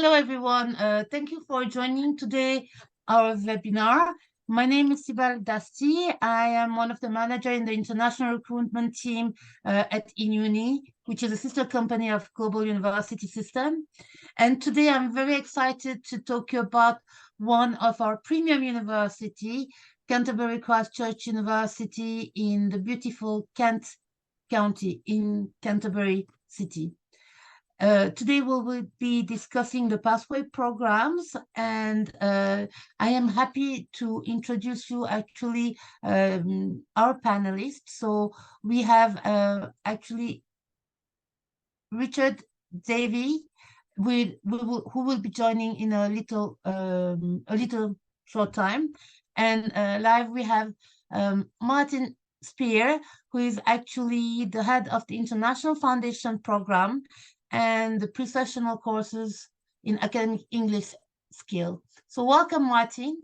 Hello, everyone. Thank you for joining today our webinar. My name is Sibel Dasti. I am one of the managers in the international recruitment team at INUNI, which is a sister company of Global University System. And today I'm very excited to talk about one of our premium university, Canterbury Christ Church University in the beautiful Kent County in Canterbury City. Today we will be discussing the pathway programs, and I am happy to introduce you actually our panelists. So we have actually Richard Davey, who will be joining in a little short time, and live we have Martin Spear, who is actually the head of the International Foundation Program and the professional courses in academic English skill. So welcome, Martin.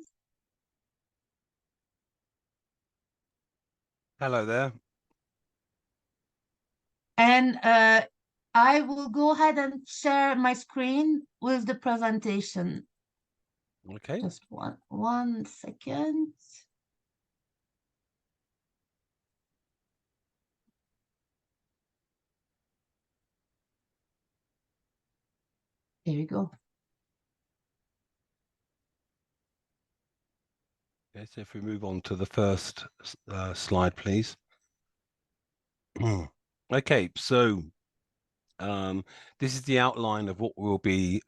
Hello there. And I will go ahead and share my screen with the presentation. Okay. Just one second. Here we go. Okay, so if we move on to the first slide, please. Okay, so this is the outline of what we'll be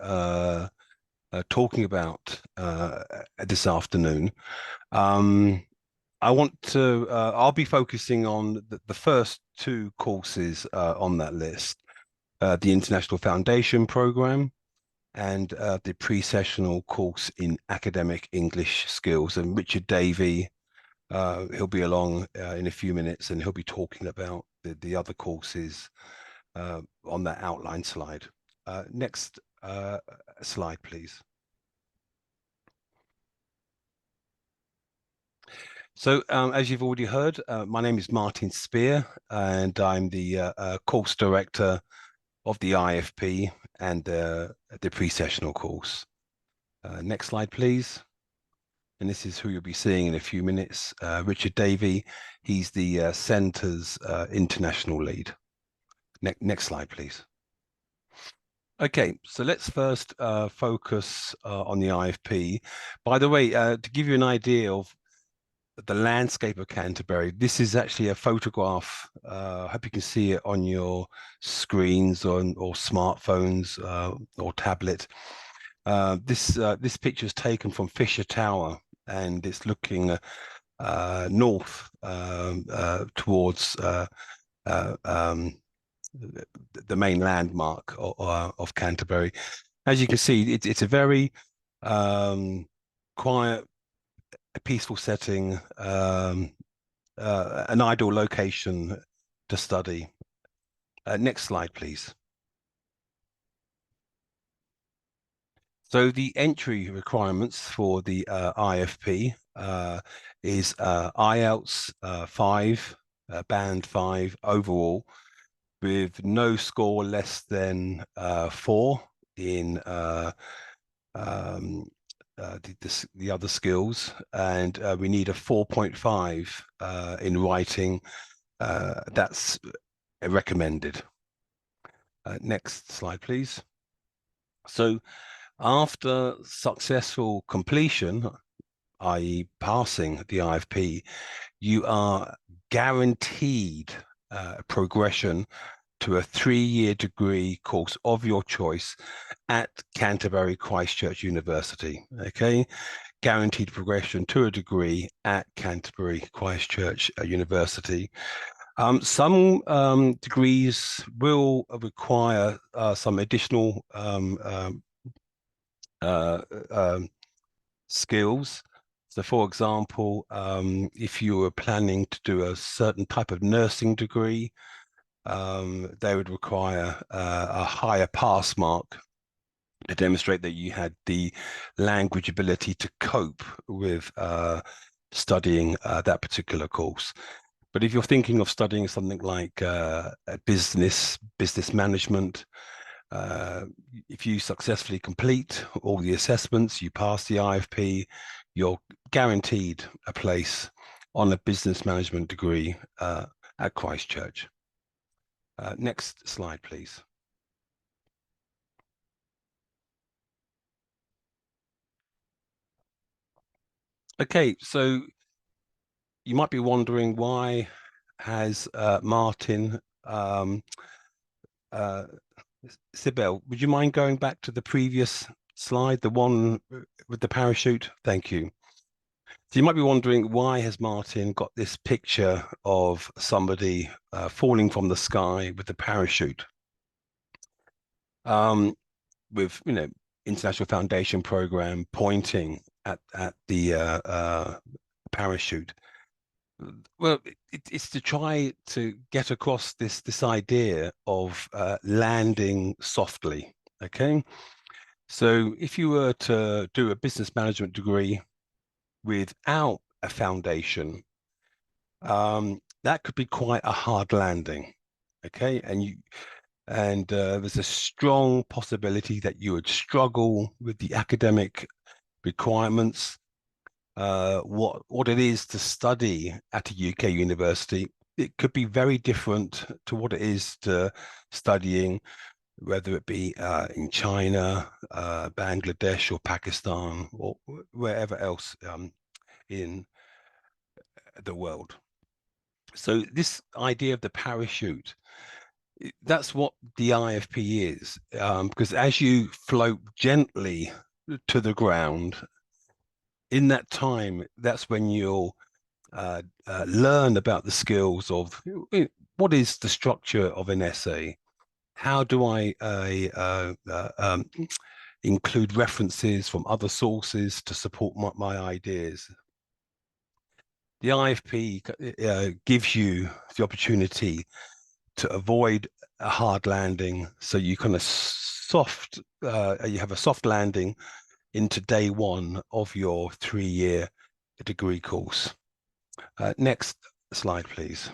talking about this afternoon. I'll be focusing on the first two courses on that list, the International Foundation Program and the pre-sessional course in academic English skills. And Richard Davey, he'll be along in a few minutes, and he'll be talking about the other courses on that outline slide. Next slide, please. So as you've already heard, my name is Martin Spear, and I'm the course director of the IFP and the pre-sessional course. Next slide, please. And this is who you'll be seeing in a few minutes. Richard Davey, he's the centre's international lead. Next slide, please. Okay, so let's first focus on the IFP. By the way, to give you an idea of the landscape of Canterbury, this is actually a photograph. I hope you can see it on your screens or smartphones or tablet. This picture is taken from Fisher Tower, and it's looking north towards the main landmark of Canterbury. As you can see, it's a very quiet, a peaceful setting, an ideal location to study. Next slide, please. So the entry requirements for the IFP is IELTS 5, band 5 overall, with no score less than 4 in the other skills, and we need a 4.5 in writing. That's recommended. Next slide, please. So after successful completion, i.e. passing the IFP, you are guaranteed progression to a 3-year degree course of your choice at Canterbury Christ Church University. Okay, guaranteed progression to a degree at Canterbury Christ Church University. Some degrees will require some additional skills. So, for example, if you were planning to do a certain type of nursing degree, they would require a higher pass mark to demonstrate that you had the language ability to cope with studying that particular course. But if you're thinking of studying something like business management, If you successfully complete all the assessments, you pass the IFP, you're guaranteed a place on a business management degree at Christ Church. Next slide, please. Okay, so you might be wondering, why has Martin, Sibel, would you mind going back to the previous slide, the one with the parachute? Thank you. So you might be wondering, why has Martin got this picture of somebody falling from the sky with a parachute? With, you know, International Foundation Program pointing at the parachute. Well, it's to try to get across this idea of landing softly. Okay, so if you were to do a business management degree without a foundation, that could be quite a hard landing. Okay, and there's a strong possibility that you would struggle with the academic requirements. What it is to study at a UK university, it could be very different to what it is to studying, whether it be in China, Bangladesh, or Pakistan, or wherever else in the world. So this idea of the parachute, that's what the IFP is, because as you float gently to the ground, in that time, that's when you'll learn about the skills of what is the structure of an essay. How do I include references from other sources to support my ideas? The IFP gives you the opportunity to avoid a hard landing, so you kind of you have a soft landing into day one of your 3-year degree course. Next slide, please.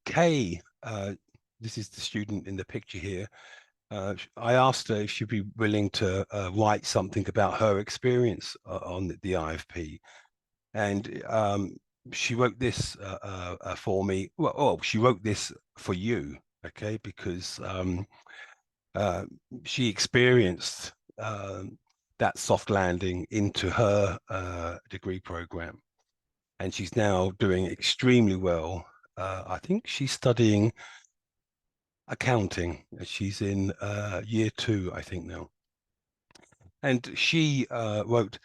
Kay, this is the student in the picture here. I asked her if she'd be willing to write something about her experience on the IFP, and she wrote this for me. Well, she wrote this for you, okay, because she experienced that soft landing into her degree program, and she's now doing extremely well. I think she's studying accounting. She's in year 2, I think, now. And she wrote,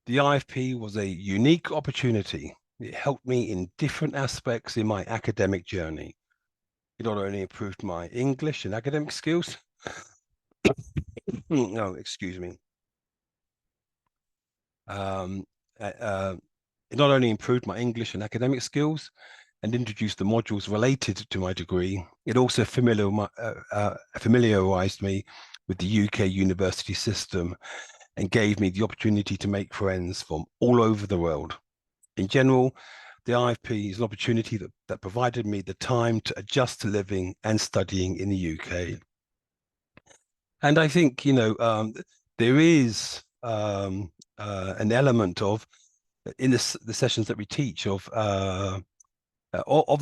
"The IFP was a unique opportunity. It helped me in different aspects in my academic journey. It not only improved my English and academic skills." No, excuse me. It not only improved my English and academic skills and introduced the modules related to my degree, it also familiarized me with the UK university system and gave me the opportunity to make friends from all over the world. In general, the IFP is an opportunity that provided me the time to adjust to living and studying in the UK. And I think, you know, there is an element of, in the sessions that we teach, of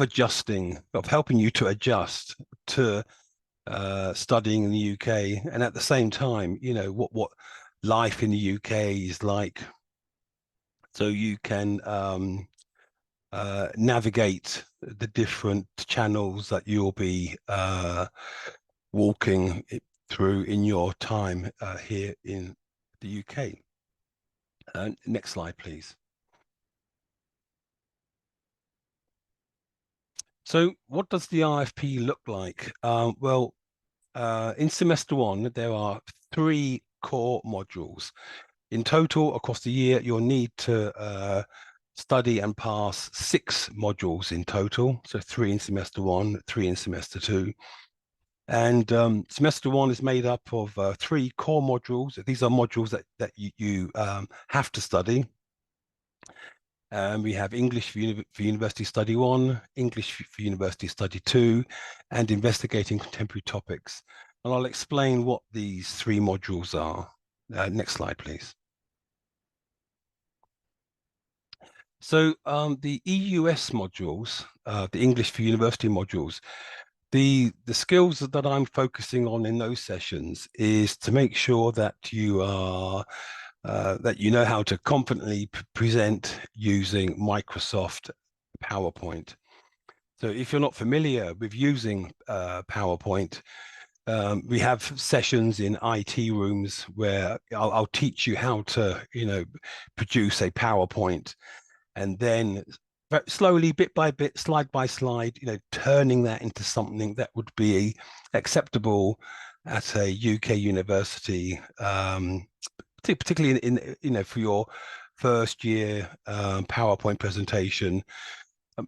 adjusting, of helping you to adjust to studying in the UK, and at the same time, you know, what life in the UK is like, so you can navigate the different channels that you'll be walking through in your time here in the UK. Next slide, please. So what does the IFP look like? Well, in semester 1, there are 3 core modules. In total, across the year, you'll need to study and pass 6 modules in total. So 3 in semester 1, 3 in semester 2. And semester 1 is made up of 3 core modules. These are modules that you have to study. We have English for University Study 1, English for University Study 2, and Investigating Contemporary Topics. And I'll explain what these three modules are. Next slide, please. So the EUS modules, the English for University modules, the skills that I'm focusing on in those sessions is to make sure that you are that you know how to confidently present using Microsoft PowerPoint. So if you're not familiar with using PowerPoint, we have sessions in IT rooms where I'll teach you how to, produce a PowerPoint, and then slowly, bit by bit, slide by slide, turning that into something that would be acceptable at a UK university, particularly in for your first year PowerPoint presentation.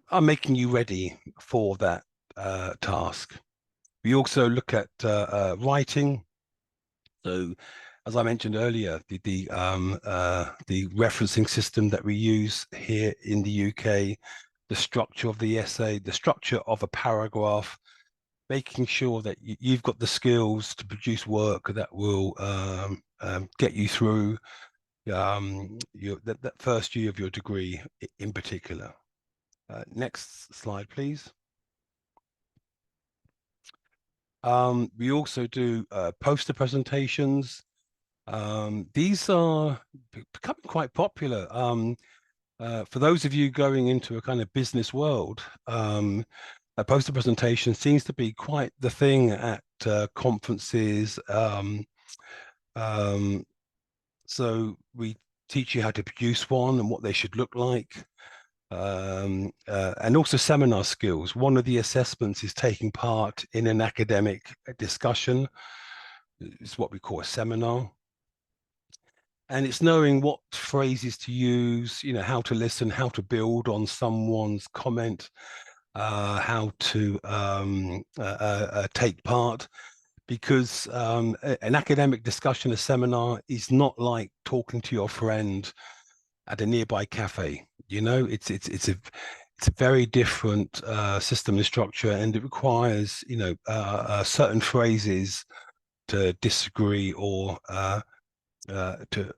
I'm making you ready for that task. We also look at writing. So, as I mentioned earlier, the referencing system that we use here in the UK, the structure of the essay, the structure of a paragraph, making sure that you've got the skills to produce work that will get you through that first year of your degree in particular. Next slide, please. We also do poster presentations. These are becoming quite popular. For those of you going into a kind of business world, a poster presentation seems to be quite the thing at conferences. So we teach you how to produce one and what they should look like. And also seminar skills. One of the assessments is taking part in an academic discussion. It's what we call a seminar. And it's knowing what phrases to use, how to listen, how to build on someone's comment, how to take part. Because an academic discussion, a seminar, is not like talking to your friend at a nearby cafe. It's a very different system and structure, and it requires certain phrases to disagree or to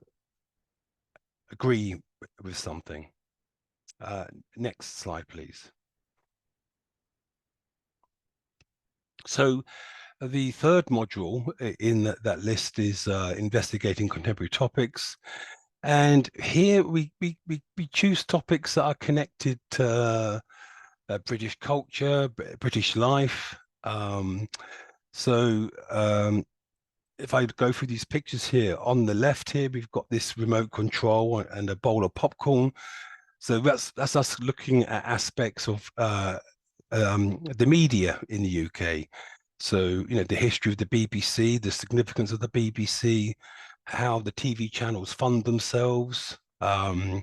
agree with something. Next slide, please. So the third module in that list is Investigating Contemporary Topics. And here we choose topics that are connected to British culture, British life. If I go through these pictures here, on the left here, we've got this remote control and a bowl of popcorn. So that's us looking at aspects of the media in the UK. So, the history of the BBC, the significance of the BBC, how the TV channels fund themselves, the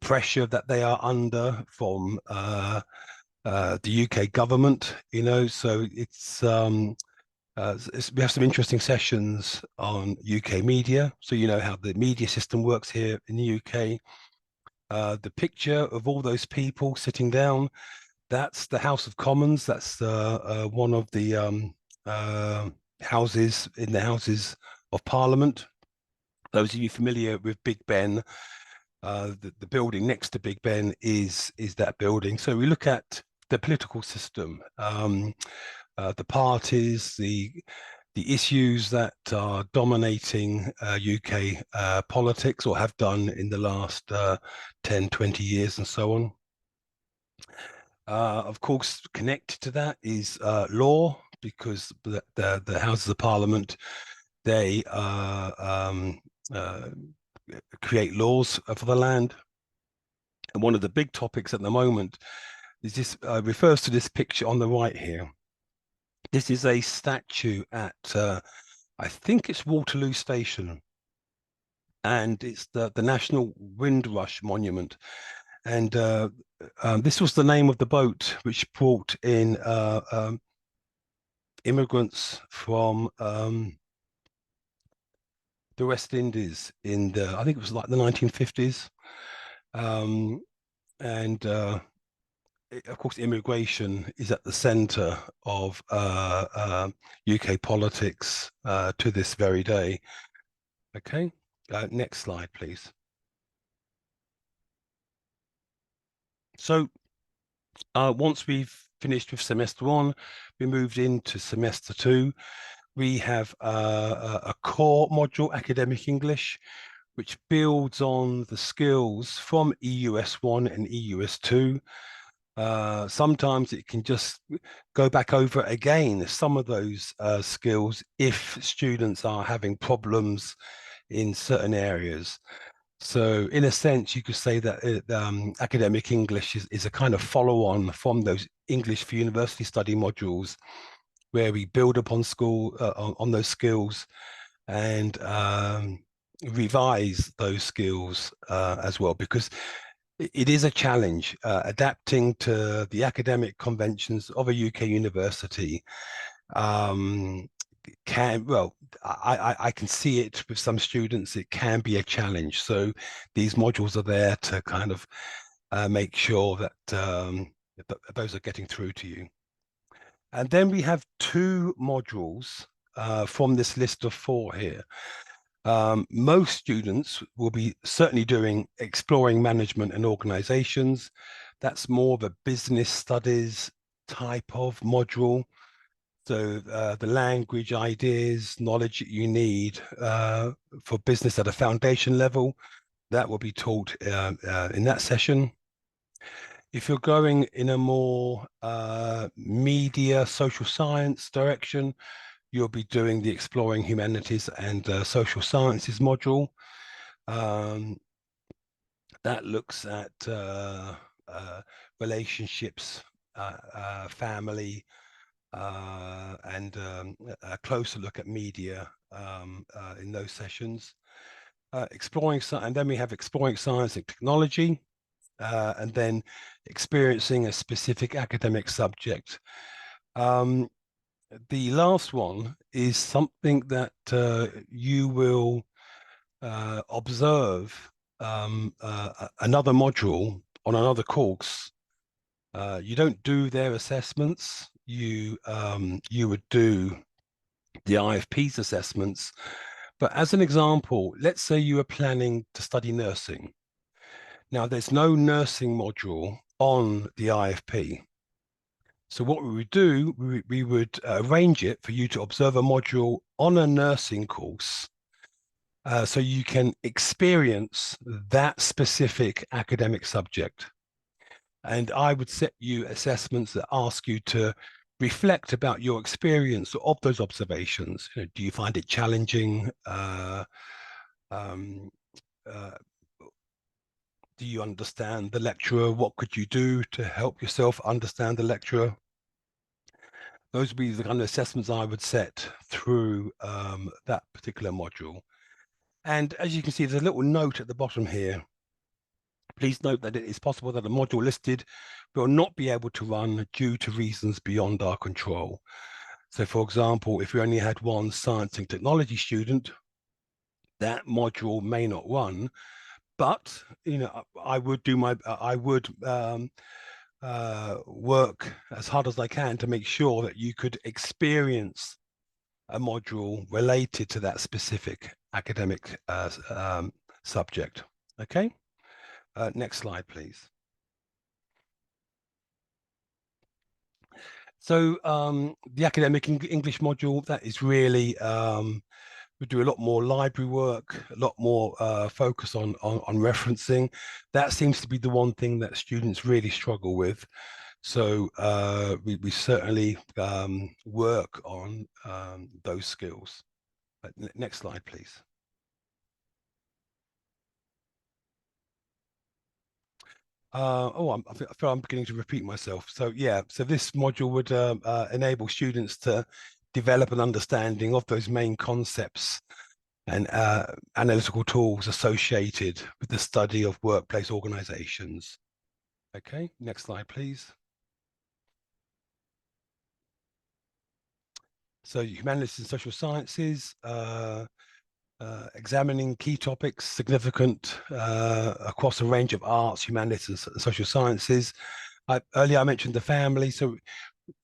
pressure that they are under from the UK government, so we have some interesting sessions on UK media. So, how the media system works here in the UK. The picture of all those people sitting down, that's the House of Commons. That's one of the houses in the Houses of Parliament. Those of you familiar with Big Ben, the building next to Big Ben is that building. So we look at the political system, the parties, the issues that are dominating UK politics, or have done in the last 10, 20 years and so on. Of course, connected to that is law, because the Houses of Parliament, they create laws for the land. And one of the big topics at the moment is this, refers to this picture on the right here. This is a statue at, I think it's Waterloo Station, and it's the National Windrush Monument. And this was the name of the boat which brought in immigrants from the West Indies in I think it was like the 1950s. And of course, immigration is at the center of UK politics to this very day. Okay, next slide, please. So once we've finished with semester 1, we moved into semester 2. We have a core module, academic English, which builds on the skills from EUS 1 and EUS 2. Sometimes it can just go back over again some of those skills if students are having problems in certain areas. So in a sense, you could say that academic English is a kind of follow-on from those English for University Study modules, where we build upon on those skills and revise those skills as well, because it is a challenge adapting to the academic conventions of a UK university. I can see it with some students, it can be a challenge. So these modules are there to kind of make sure that those are getting through to you. And then we have 2 modules from this list of 4 here. Most students will be certainly doing exploring management and organizations. That's more of a business studies type of module. So the language, ideas, knowledge that you need for business at a foundation level, that will be taught in that session. If you're going in a more media, social science direction, you'll be doing the Exploring Humanities and Social Sciences module. That looks at relationships, family, and a closer look at media in those sessions. And then we have Exploring Science and Technology, and then experiencing a specific academic subject. The last one is something that you will observe another module on another course. You don't do their assessments. You would do the IFP's assessments. But as an example, let's say you are planning to study nursing. Now, there's no nursing module on the IFP. So what we would do, we would arrange it for you to observe a module on a nursing course, so you can experience that specific academic subject. And I would set you assessments that ask you to reflect about your experience of those observations. You know, do you find it challenging? Do you understand the lecturer? What could you do to help yourself understand the lecturer? Those would be the kind of assessments I would set through that particular module. And as you can see, there's a little note at the bottom here. Please note that it is possible that a module listed will not be able to run due to reasons beyond our control. So for example, if we only had one science and technology student, that module may not run, but you know, I would work as hard as I can to make sure that you could experience a module related to that specific academic subject. Okay, next slide, please. So the academic English module, that is really, we do a lot more library work, a lot more focus on referencing. That seems to be the one thing that students really struggle with. So we certainly work on those skills. Next slide, please. I feel I'm beginning to repeat myself. So yeah, so this module would enable students to develop an understanding of those main concepts and analytical tools associated with the study of workplace organizations. Okay, next slide, please. So humanities and social sciences, examining key topics significant across a range of arts, humanities, and social sciences. Earlier I mentioned the family, so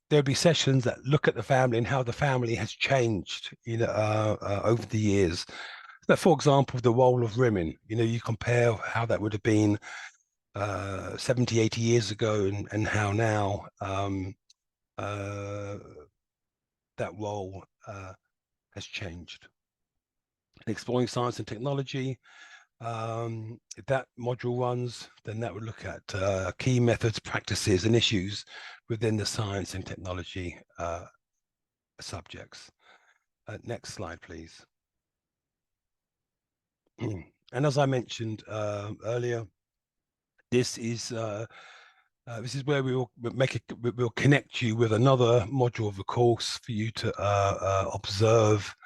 there'll be sessions that look at the family and how the family has changed, over the years. But for example, the role of women, you compare how that would have been 70, 80 years ago and how now that role has changed. Exploring science and technology, if that module runs, then that would look at key methods, practices, and issues within the science and technology subjects. Next slide, please. And as I mentioned earlier, this is where we'll connect you with another module of the course for you to observe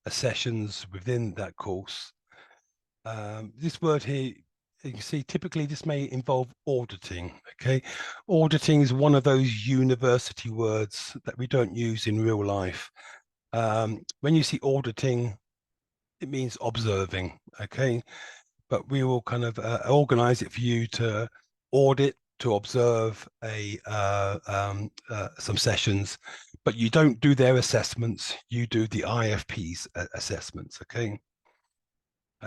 sessions within that course. This word here, you can see, typically this may involve auditing. Okay, auditing is one of those university words that we don't use in real life. When you see auditing, it means observing. Okay, but we will kind of organize it for you to audit, to observe some sessions, but you don't do their assessments, you do the IFP's assessments. Okay,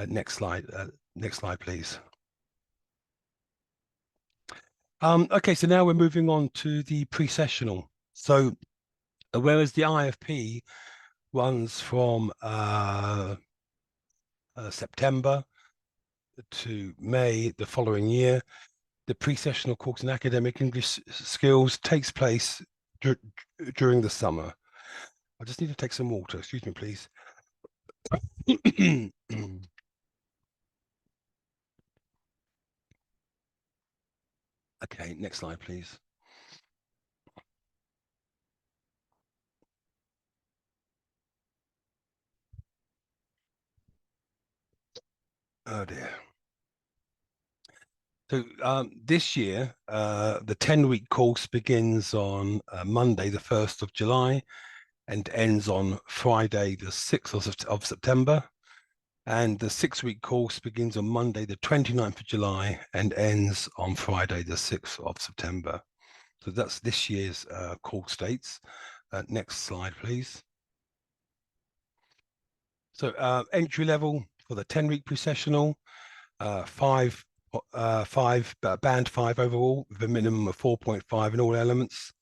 next slide, please. Okay, so now we're moving on to the pre-sessional. So whereas the IFP runs from September to May the following year, the pre-sessional course in academic English skills takes place during the summer. I just need to take some water. Excuse me, please. Okay, next slide, please. Oh dear. So this year, the 10-week course begins on Monday, the 1st of July, and ends on Friday, the 6th of September. And the 6-week course begins on Monday, the 29th of July, and ends on Friday, the 6th of September. So that's this year's course dates. Next slide, please. So entry level for the 10-week pre-sessional, band 5 overall, with a minimum of 4.5 in all elements.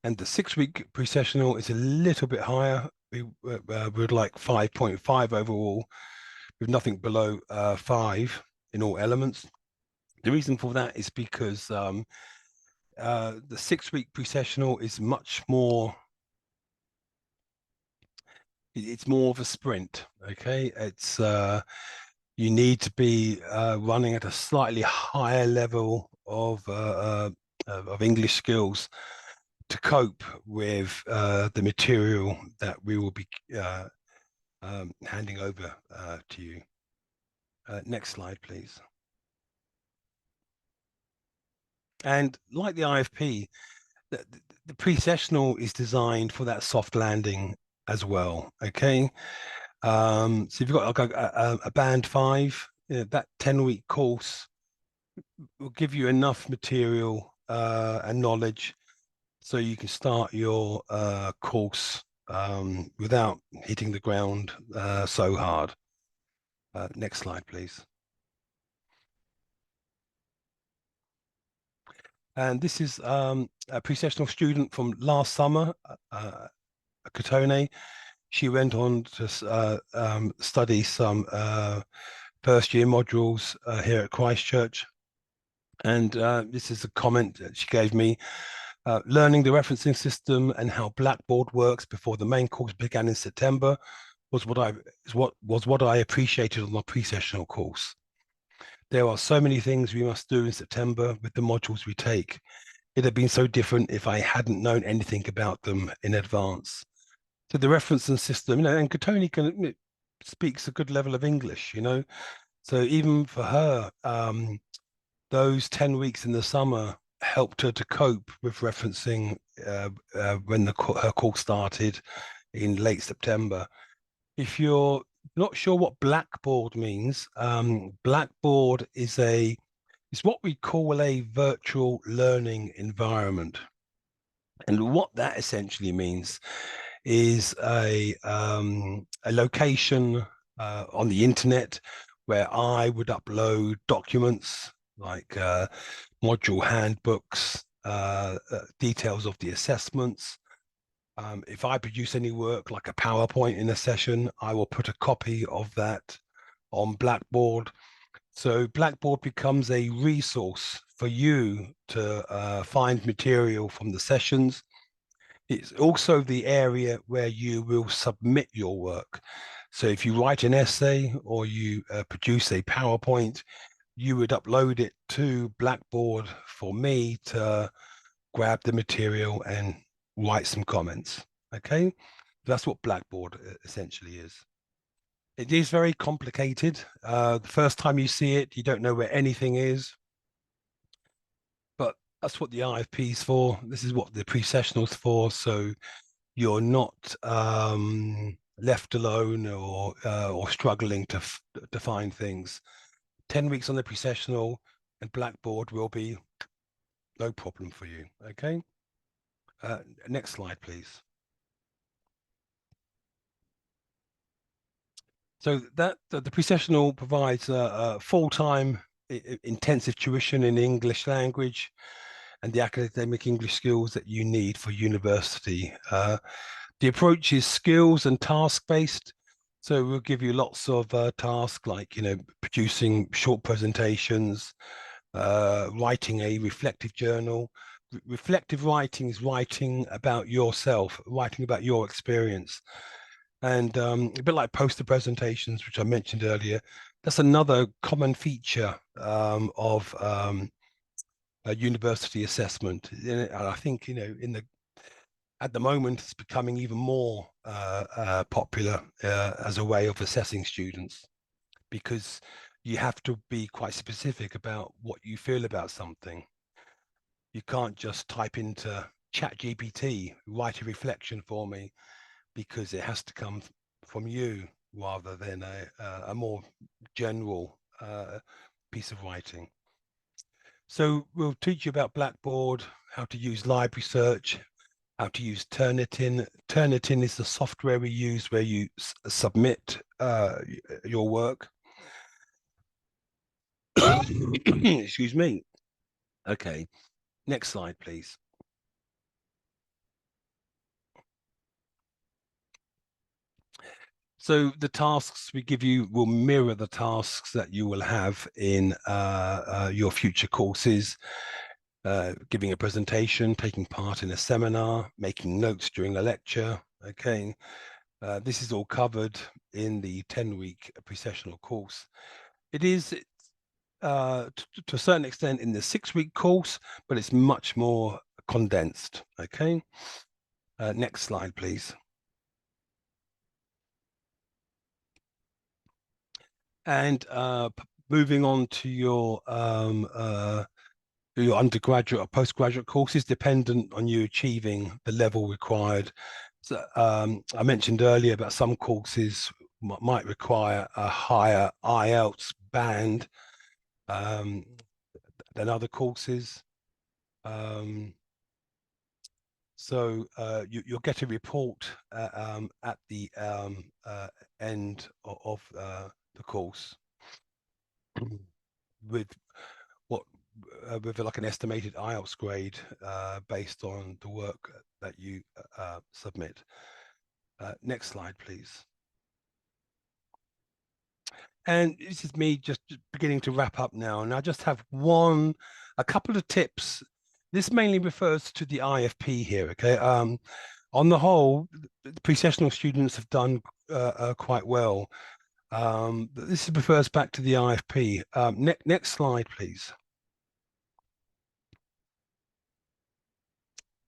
And the 6-week pre-sessional is a little bit higher. We would like 5.5 overall, with nothing below 5 in all elements. The reason for that is because the 6-week pre-sessional is much more, it's more of a sprint. Okay, it's you need to be running at a slightly higher level of English skills to cope with the material that we will be handing over to you. Next slide, please. And like the IFP, the pre-sessional is designed for that soft landing as well. Okay, so you've got like a band 5, that 10-week course will give you enough material and knowledge so you can start your course without hitting the ground so hard. Next slide, please. And this is a pre-sessional student from last summer, Katone. She went on to study some first-year modules here at Christ Church. And this is a comment that she gave me. Learning the referencing system and how Blackboard works before the main course began in September was what I appreciated on the pre-sessional course. There are so many things we must do in September with the modules we take. It'd have been so different if I hadn't known anything about them in advance. So the referencing system, and Katoni speaks a good level of English, So even for her, those 10 weeks in the summer helped her to cope with referencing when her course started in late September. If you're not sure what Blackboard means, Blackboard is what we call a virtual learning environment. And what that essentially means is a location on the internet where I would upload documents like module handbooks, details of the assessments. If I produce any work like a PowerPoint in a session, I will put a copy of that on Blackboard. So Blackboard becomes a resource for you to find material from the sessions. It's also the area where you will submit your work. So if you write an essay or you produce a PowerPoint, you would upload it to Blackboard for me to grab the material and write some comments. Okay, that's what Blackboard essentially is. It is very complicated. The first time you see it, you don't know where anything is. But that's what the IFP is for. This is what the pre-sessional's for. So you're not left alone or struggling to find things. 10 weeks on the pre-sessional and Blackboard will be no problem for you. Okay. Next slide, please. So that the pre-sessional provides full-time intensive tuition in English language and the academic English skills that you need for university. The approach is skills and task-based. So we'll give you lots of tasks like, producing short presentations, writing a reflective journal. Reflective writing is writing about yourself, writing about your experience. And a bit like poster presentations, which I mentioned earlier, that's another common feature of a university assessment. And I think, at the moment, it's becoming even more popular as a way of assessing students, because you have to be quite specific about what you feel about something. You can't just type into ChatGPT, write a reflection for me, because it has to come from you rather than a more general piece of writing. So we'll teach you about Blackboard, how to use library search, how to use Turnitin. Turnitin is the software we use where you submit your work. Excuse me. Okay, next slide, please. So the tasks we give you will mirror the tasks that you will have in your future courses, giving a presentation, taking part in a seminar, making notes during a lecture. Okay, this is all covered in the 10-week pre-sessional course. It is to a certain extent in the 6-week course, but it's much more condensed. Okay, next slide, please. And moving on to your undergraduate or postgraduate courses, dependent on you achieving the level required. So I mentioned earlier about some courses might require a higher IELTS band than other courses. So you'll get a report at the end of the course with with like an estimated IELTS grade based on the work that you submit. Next slide, please. And this is me just beginning to wrap up now, and I just have a couple of tips. This mainly refers to the IFP here. Okay, on the whole, the pre-sessional students have done quite well. This refers back to the IFP. Next slide, please.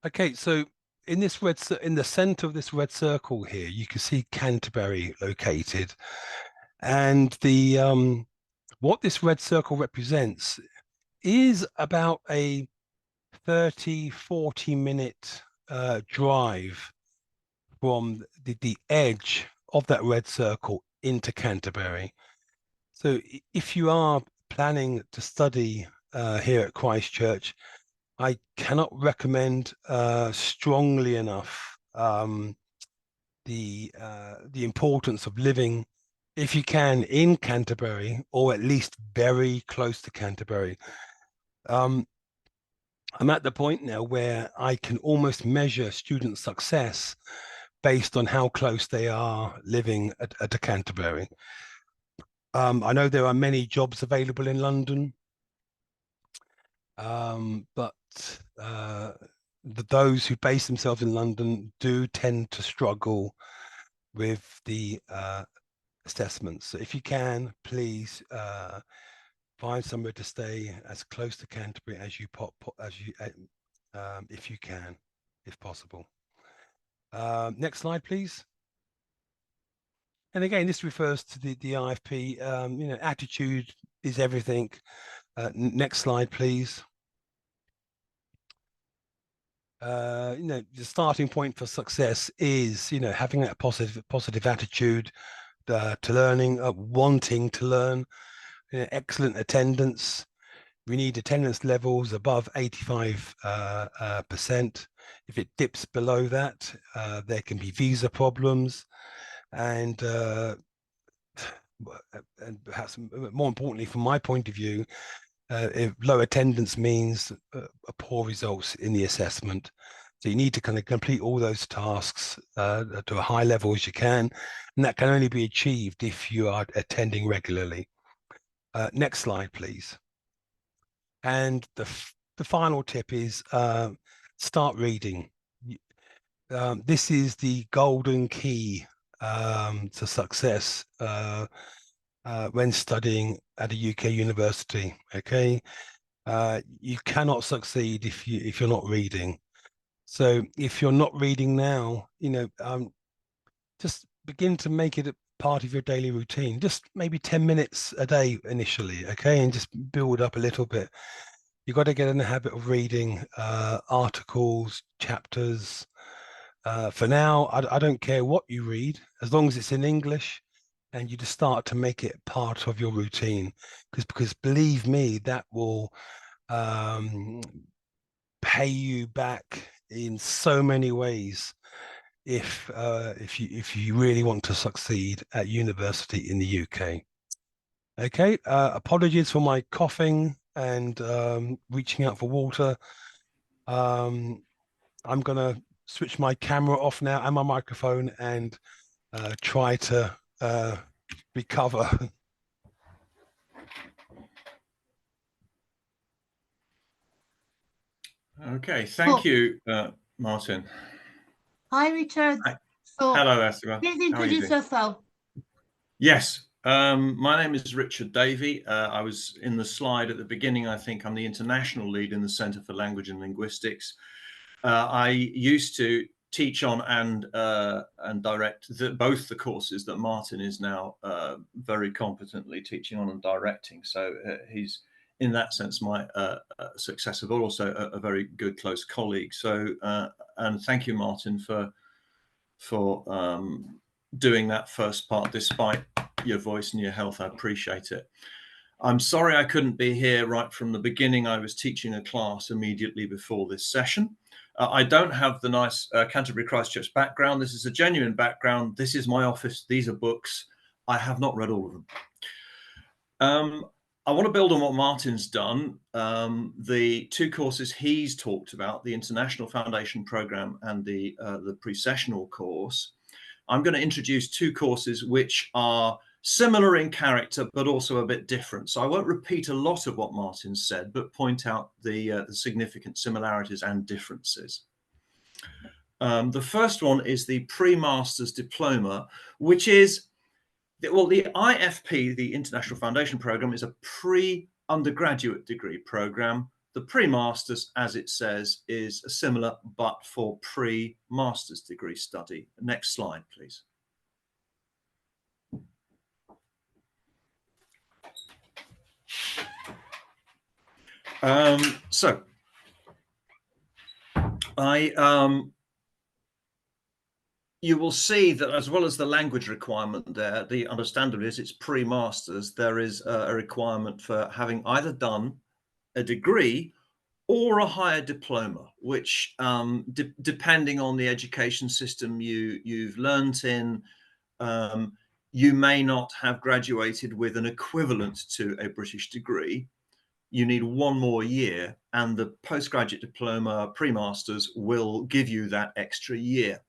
Okay, so in this in the center of this red circle here, you can see Canterbury located, and the what this red circle represents is about a 30-40 minute drive from the edge of that red circle into Canterbury. So if you are planning to study here at Christ Church, I cannot recommend strongly enough the importance of living, if you can, in Canterbury, or at least very close to Canterbury. I'm at the point now where I can almost measure student success based on how close they are living at Canterbury. I know there are many jobs available in London, but those who base themselves in London do tend to struggle with the assessments. So if you can, please find somewhere to stay as close to Canterbury as you if you can, if possible. Next slide, please. And again, this refers to the IFP. You know, attitude is everything. Next slide, please. You know, the starting point for success is, you know, having that positive attitude to learning, wanting to learn, you know, excellent attendance. We need attendance levels above 85%. If it dips below that, there can be visa problems, and perhaps more importantly, from my point of view, if low attendance means poor results in the assessment. So you need to kind of complete all those tasks to a high level as you can, and that can only be achieved if you are attending regularly. Next slide, please. And the final tip is start reading. This is the golden key to success when studying at a UK university. Okay, you cannot succeed if you're not reading. So if you're not reading now, you know, just begin to make it a part of your daily routine. Just maybe 10 minutes a day initially, okay, and just build up a little bit. You've got to get in the habit of reading articles, chapters. For now, I don't care what you read, as long as it's in English, and you just start to make it part of your routine. Because believe me, that will pay you back in so many ways if you really want to succeed at university in the UK. Okay, apologies for my coughing and reaching out for water. I'm gonna switch my camera off now and my microphone and try to recover. Okay, thank you, Martin. Hi, Richard. Hi. So Hello, Esteban. please How are you introduce doing? yourself. Yes, my name is Richard Davey. I was in the slide at the beginning. I think I'm the international lead in the Centre for Language and Linguistics. I used to teach on and direct both the courses that Martin is now very competently teaching on and directing. So he's, in that sense, my successor, but also a very good close colleague. So and thank you, Martin, for doing that first part, despite your voice and your health. I appreciate it. I'm sorry I couldn't be here right from the beginning. I was teaching a class immediately before this session. I don't have the nice Canterbury Christ Church background. This is a genuine background. This is my office. These are books. I have not read all of them. I want to build on what Martin's done. The two courses he's talked about, the International Foundation Programme and the pre-sessional course. I'm going to introduce two courses which are similar in character, but also a bit different. So I won't repeat a lot of what Martin said, but point out the significant similarities and differences. The first one is the pre-master's diploma, which is, well, the IFP, the International Foundation Programme, is a pre-undergraduate degree programme. The pre-master's, as it says, is a similar, but for pre-master's degree study. Next slide, please. So I you will see that as well as the language requirement there, the understandable is it's pre-masters, there is a requirement for having either done a degree or a higher diploma, which depending on the education system you've learnt in, you may not have graduated with an equivalent to a British degree. You need one more year, and the postgraduate diploma pre-masters will give you that extra year.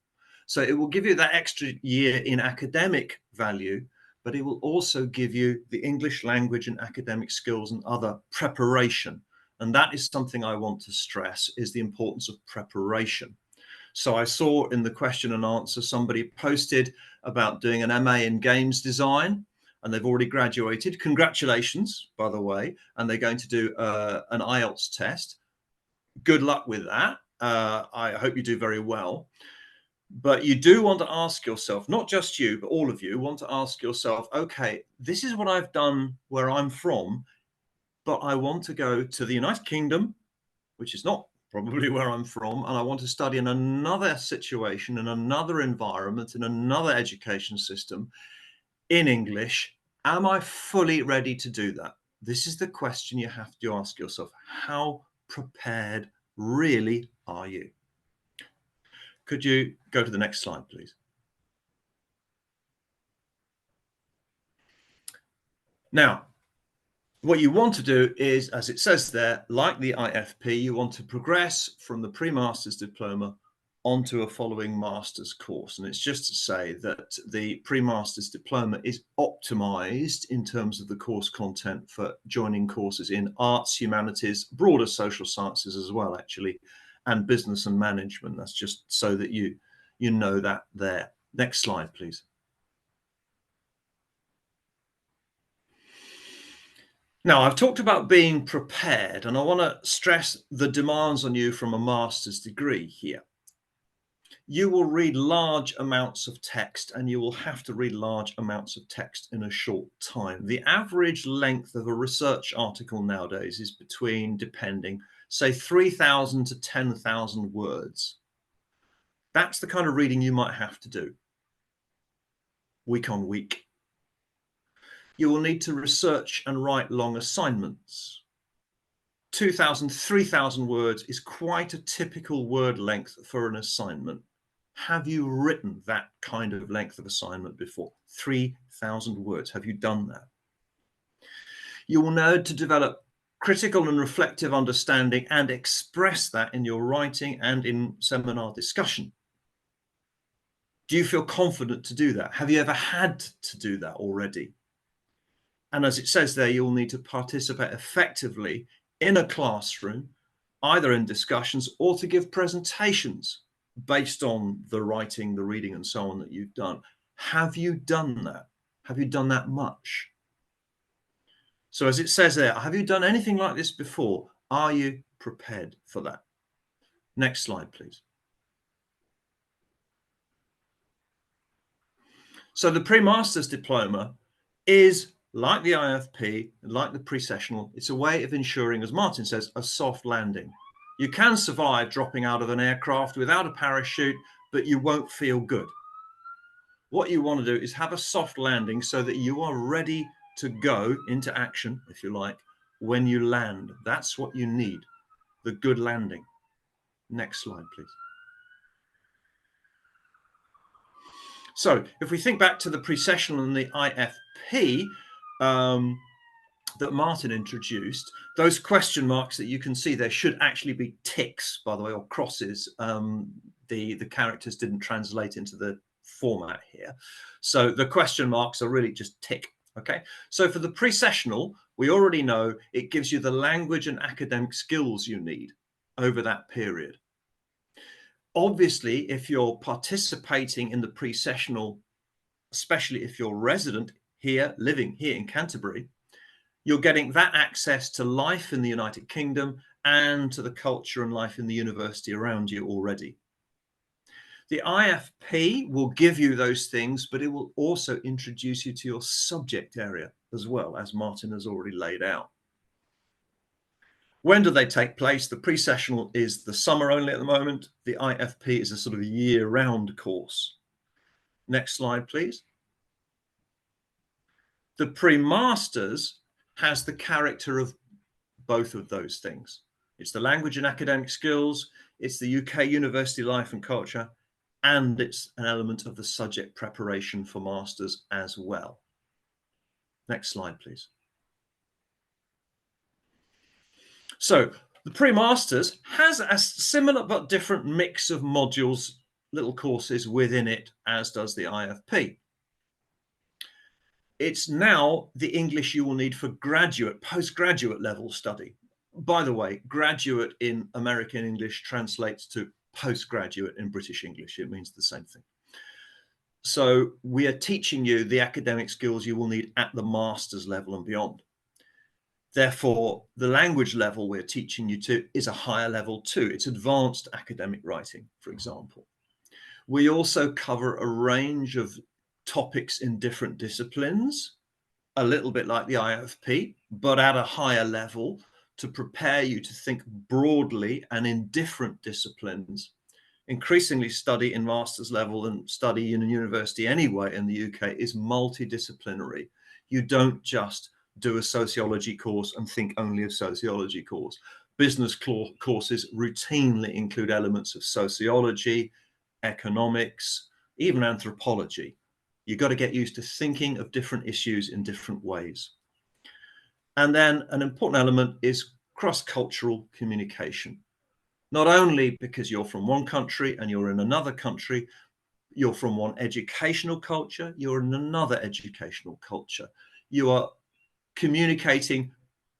So it will give you that extra year in academic value, but it will also give you the English language and academic skills and other preparation. And that is something I want to stress, is the importance of preparation. So I saw in the question and answer, somebody posted about doing an MA in games design, and they've already graduated. Congratulations, by the way. And they're going to do an IELTS test. Good luck with that. I hope you do very well. But you do want to ask yourself, not just you, but all of you want to ask yourself, okay, this is what I've done where I'm from, but I want to go to the United Kingdom, which is not probably where I'm from, and I want to study in another situation, in another environment, in another education system, in English. Am I fully ready to do that? This is the question you have to ask yourself. How prepared really are you? Could you go to the next slide, please? Now, what you want to do is, as it says there, like the IFP, you want to progress from the pre-master's diploma onto a following master's course. And it's just to say that the pre-master's diploma is optimized in terms of the course content for joining courses in arts, humanities, broader social sciences as well, actually, and business and management. That's just so that you know that there. Next slide, please. Now, I've talked about being prepared, and I want to stress the demands on you from a master's degree here. You will read large amounts of text, and you will have to read large amounts of text in a short time. The average length of a research article nowadays is between, depending, say 3,000 to 10,000 words. That's the kind of reading you might have to do week on week. You will need to research and write long assignments. 2,000, 3,000 words is quite a typical word length for an assignment. Have you written that kind of length of assignment before? 3,000 words. Have you done that? You will need to develop critical and reflective understanding and express that in your writing and in seminar discussion. Do you feel confident to do that? Have you ever had to do that already? And as it says there, you'll need to participate effectively in a classroom, either in discussions or to give presentations based on the writing, the reading, and so on that you've done. Have you done that? Have you done that much? So as it says there, have you done anything like this before? Are you prepared for that? Next slide, please. So the pre-master's diploma is like the IFP, like the pre-sessional. It's a way of ensuring, as Martin says, a soft landing. You can survive dropping out of an aircraft without a parachute, but you won't feel good. What you want to do is have a soft landing so that you are ready to go into action, if you like, when you land. That's what you need, the good landing. Next slide, please. So if we think back to the pre-sessional and the IFP that Martin introduced, those question marks that you can see there should actually be ticks, by the way, or crosses. The characters didn't translate into the format here. So the question marks are really just tick. Okay, so for the pre-sessional, we already know it gives you the language and academic skills you need over that period. Obviously, if you're participating in the pre-sessional, especially if you're resident here, living here in Canterbury, you're getting that access to life in the United Kingdom and to the culture and life in the university around you already. The IFP will give you those things, but it will also introduce you to your subject area as well, as Martin has already laid out. When do they take place? The pre-sessional is the summer only at the moment. The IFP is a sort of year-round course. Next slide, please. The pre-masters has the character of both of those things. It's the language and academic skills, it's the UK university life and culture, and it's an element of the subject preparation for masters as well. Next slide, please. So the pre-masters has a similar but different mix of modules, little courses within it, as does the IFP. It's now the English you will need for graduate, postgraduate level study. By the way, graduate in American English translates to postgraduate in British English. It means the same thing. So we are teaching you the academic skills you will need at the master's level and beyond. Therefore, the language level we're teaching you to is a higher level too. It's advanced academic writing, for example. We also cover a range of topics in different disciplines, a little bit like the IFP, but at a higher level to prepare you to think broadly and in different disciplines. Increasingly, study in master's level and study in a university anyway in the UK is multidisciplinary. You don't just do a sociology course and think only of sociology course. Business courses routinely include elements of sociology, economics, even anthropology. You've got to get used to thinking of different issues in different ways. And then an important element is cross-cultural communication. Not only because you're from one country and you're in another country, you're from one educational culture, you're in another educational culture. You are communicating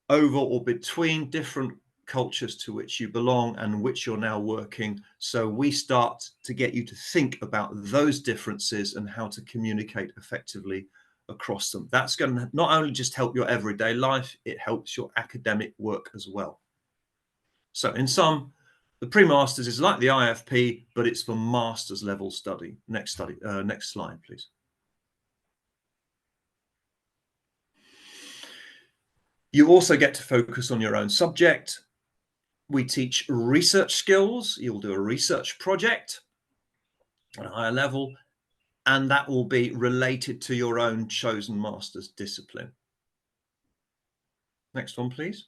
over or between different cultures to which you belong and which you're now working. So we start to get you to think about those differences and how to communicate effectively across them. That's going to not only just help your everyday life, it helps your academic work as well. So in sum, the pre-masters is like the IFP, but it's for master's level study. Next slide, please. You also get to focus on your own subject. We teach research skills. You'll do a research project at a higher level, and that will be related to your own chosen master's discipline. Next one, please.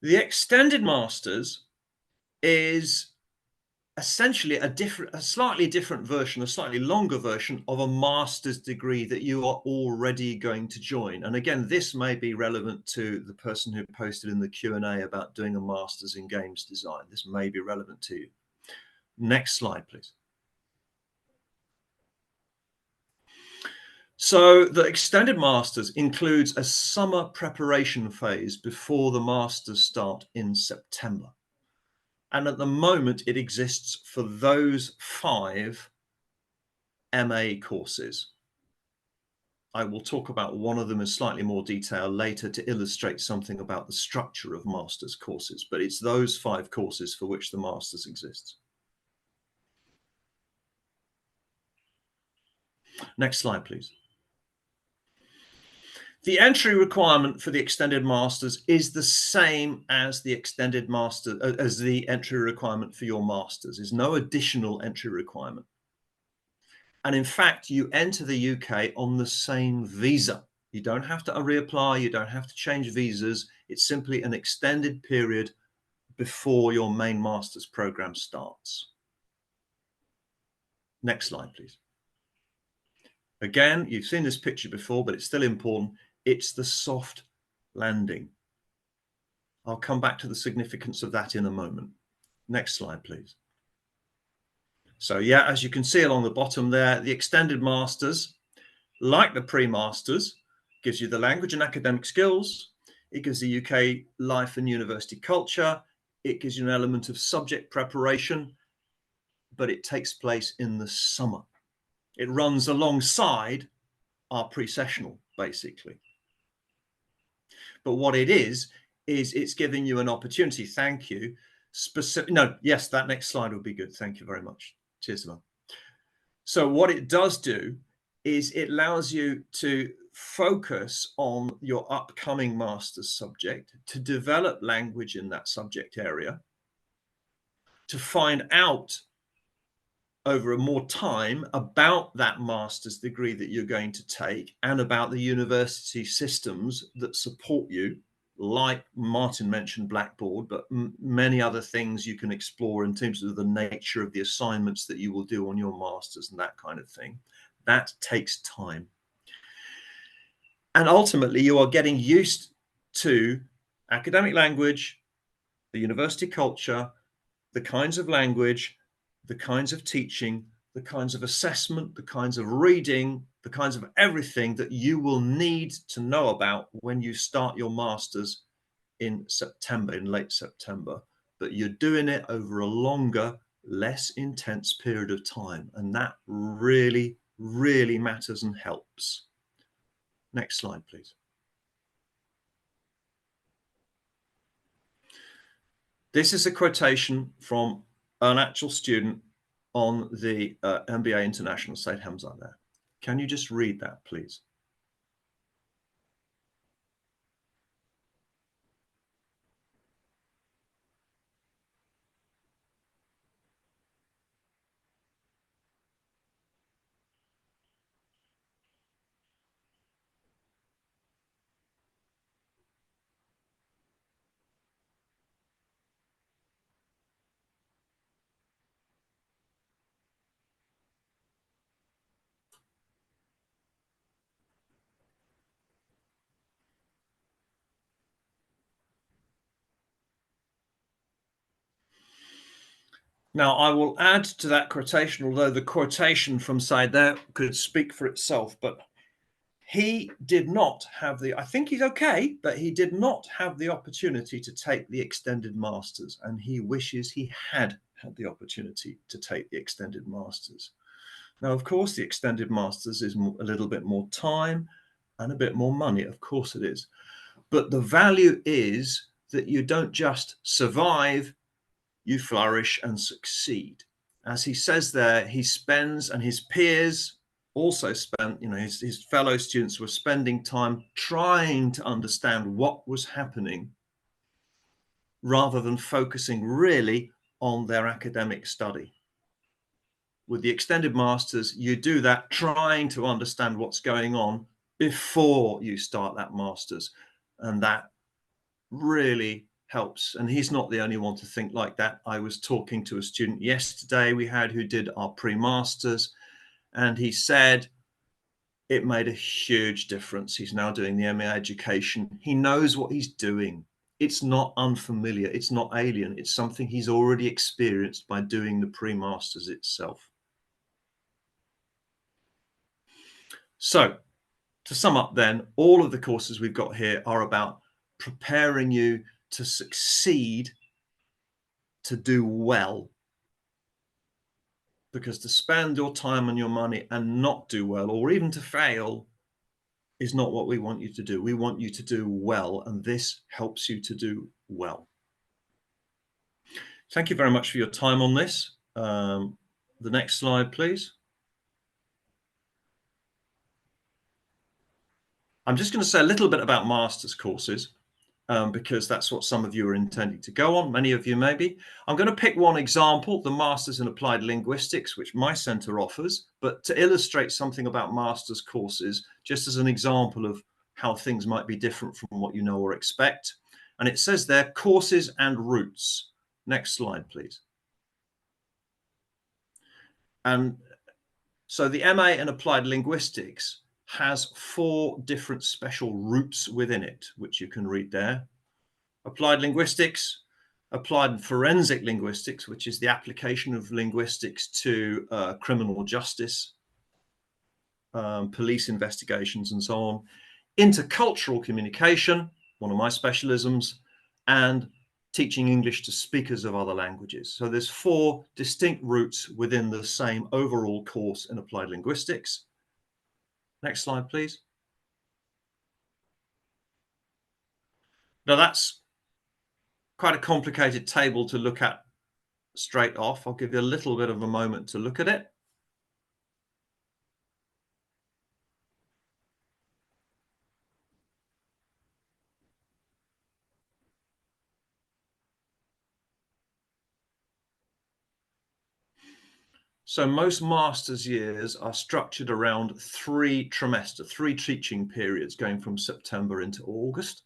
The extended masters is essentially a slightly different version, a slightly longer version of a master's degree that you are already going to join. And again, this may be relevant to the person who posted in the Q&A about doing a master's in games design. This may be relevant to you. Next slide, please. So the extended masters includes a summer preparation phase before the masters start in September. And at the moment, it exists for those 5 MA courses. I will talk about one of them in slightly more detail later to illustrate something about the structure of master's courses, but it's those 5 courses for which the master's exists. Next slide, please. The entry requirement for the extended masters is the same as the entry requirement for your masters. There's no additional entry requirement. And in fact, you enter the UK on the same visa. You don't have to reapply, you don't have to change visas. It's simply an extended period before your main master's program starts. Next slide, please. Again, you've seen this picture before, but it's still important. It's the soft landing. I'll come back to the significance of that in a moment. Next slide, please. So yeah, as you can see along the bottom there, the extended masters, like the pre-masters, gives you the language and academic skills. It gives the UK life and university culture. It gives you an element of subject preparation, but it takes place in the summer. It runs alongside our pre-sessional, basically. But what it is it's giving you an opportunity. Thank you. Yes, that next slide would be good. Thank you very much. Cheers, Simon. So what it does do is it allows you to focus on your upcoming master's subject, to develop language in that subject area, to find out over more time about that master's degree that you're going to take and about the university systems that support you, like Martin mentioned Blackboard, but many other things you can explore in terms of the nature of the assignments that you will do on your master's and that kind of thing. That takes time. And ultimately, you are getting used to academic language, the university culture, the kinds of language, the kinds of teaching, the kinds of assessment, the kinds of reading, the kinds of everything that you will need to know about when you start your master's in September, in late September. But you're doing it over a longer, less intense period of time. And that really, really matters and helps. Next slide, please. This is a quotation from an actual student on the MBA International, Said Hamza there. Can you just read that, please? Now, I will add to that quotation, although the quotation from Said there could speak for itself, but he did not have I think he's okay, but he did not have the opportunity to take the extended masters, and he wishes he had had the opportunity to take the extended masters. Now, of course, the extended masters is a little bit more time and a bit more money. Of course it is. But the value is that you don't just survive, you flourish and succeed. As he says there, he spends, and his peers also spent, his fellow students were spending time trying to understand what was happening rather than focusing really on their academic study. With the extended masters, you do that trying to understand what's going on before you start that masters. And that really helps. And he's not the only one to think like that. I was talking to a student yesterday who did our pre-masters, and he said it made a huge difference. He's now doing the MA education. He knows what he's doing. It's not unfamiliar. It's not alien. It's something he's already experienced by doing the pre-masters itself. So to sum up then, all of the courses we've got here are about preparing you to succeed, to do well. Because to spend your time and your money and not do well, or even to fail, is not what we want you to do. We want you to do well, and this helps you to do well. Thank you very much for your time on this. The next slide, please. I'm just going to say a little bit about master's courses, because that's what some of you are intending to go on, many of you maybe. I'm going to pick one example, the Masters in Applied Linguistics, which my centre offers, but to illustrate something about master's courses, just as an example of how things might be different from what you know or expect. And it says there, courses and routes. Next slide, please. And so the MA in Applied Linguistics has 4 different special routes within it, which you can read there. Applied linguistics, applied forensic linguistics, which is the application of linguistics to criminal justice, police investigations, and so on. Intercultural communication, one of my specialisms, and teaching English to speakers of other languages. So there's 4 distinct routes within the same overall course in applied linguistics. Next slide, please. Now that's quite a complicated table to look at straight off. I'll give you a little bit of a moment to look at it. So most master's years are structured around 3 trimesters, 3 teaching periods going from September into August.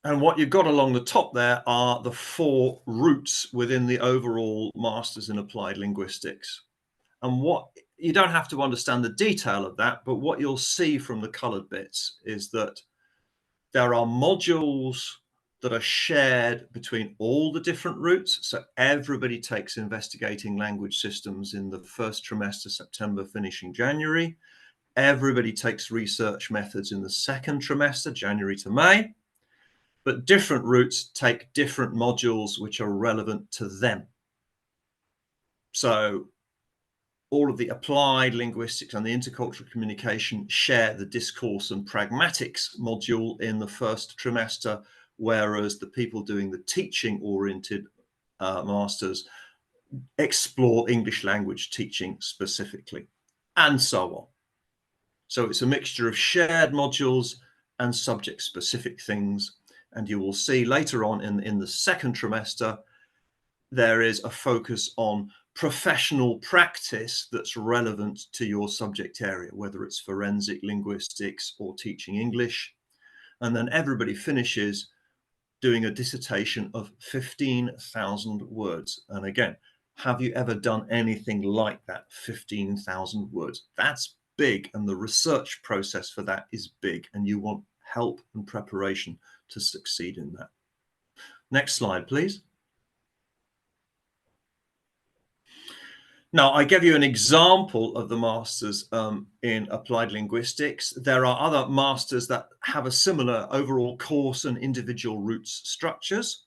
And what you've got along the top there are the 4 routes within the overall Masters in Applied Linguistics. And what you don't have to understand the detail of that, but what you'll see from the colored bits is that there are modules that are shared between all the different routes. So everybody takes investigating language systems in the first trimester, September, finishing January. Everybody takes research methods in the second trimester, January to May. But different routes take different modules which are relevant to them. So all of the applied linguistics and the intercultural communication share the discourse and pragmatics module in the first trimester, whereas the people doing the teaching oriented masters explore English language teaching specifically, and so on. So it's a mixture of shared modules and subject specific things. And you will see later on in the second trimester, there is a focus on professional practice that's relevant to your subject area, whether it's forensic linguistics or teaching English. And then everybody finishes doing a dissertation of 15,000 words. And again, have you ever done anything like that? 15,000 words. That's big. And the research process for that is big. And you want help and preparation to succeed in that. Next slide, please. Now, I gave you an example of the masters in applied linguistics. There are other masters that have a similar overall course and individual routes structures.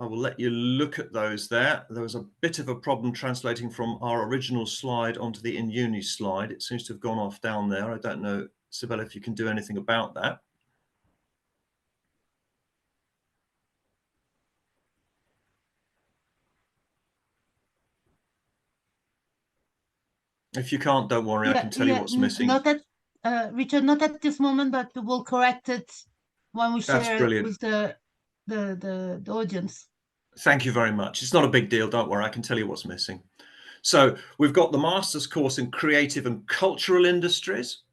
I will let you look at those there. There was a bit of a problem translating from our original slide onto the in uni slide. It seems to have gone off down there. I don't know, Sibella, if you can do anything about that. If you can't, don't worry, I can tell you what's missing. Not at, Richard, not at this moment, but we'll correct it when we That's share brilliant. with the audience. Thank you very much. It's not a big deal, don't worry, I can tell you what's missing. So we've got the master's course in creative and cultural industries,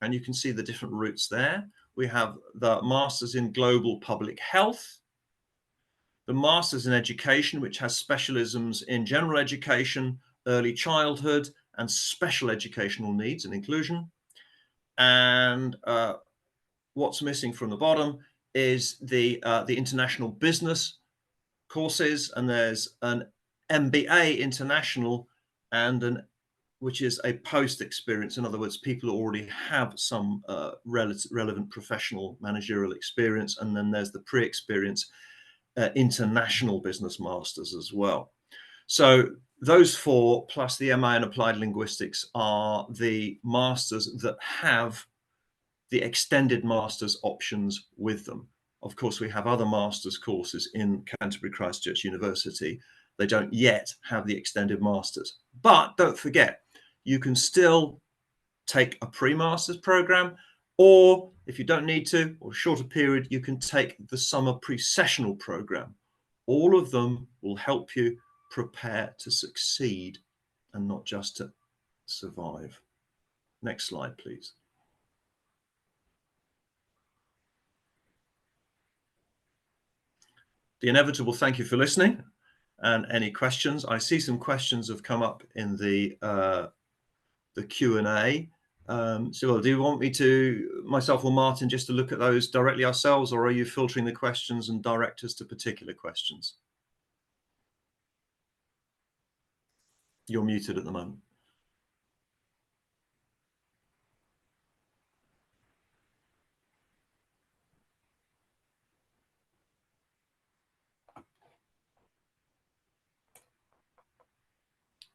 and you can see the different routes there. We have the master's in global public health, the master's in education, which has specialisms in general education, early childhood, and special educational needs and inclusion. And what's missing from the bottom is the international business courses, and there's an MBA international and which is a post experience. In other words, people who already have some relevant professional managerial experience, and then there's the pre-experience international business masters as well. So those 4 plus the MA in applied linguistics are the masters that have the extended masters options with them. Of course, we have other masters courses in Canterbury Christ Church University. They don't yet have the extended masters. But don't forget, you can still take a pre-masters program, or if you don't need to, or a shorter period, you can take the summer pre-sessional program. All of them will help you prepare to succeed and not just to survive. Next slide, please. The inevitable thank you for listening and any questions. I see some questions have come up in the Q&A. So do you want me to, myself or Martin, just to look at those directly ourselves, or are you filtering the questions and direct us to particular questions? You're muted at the moment.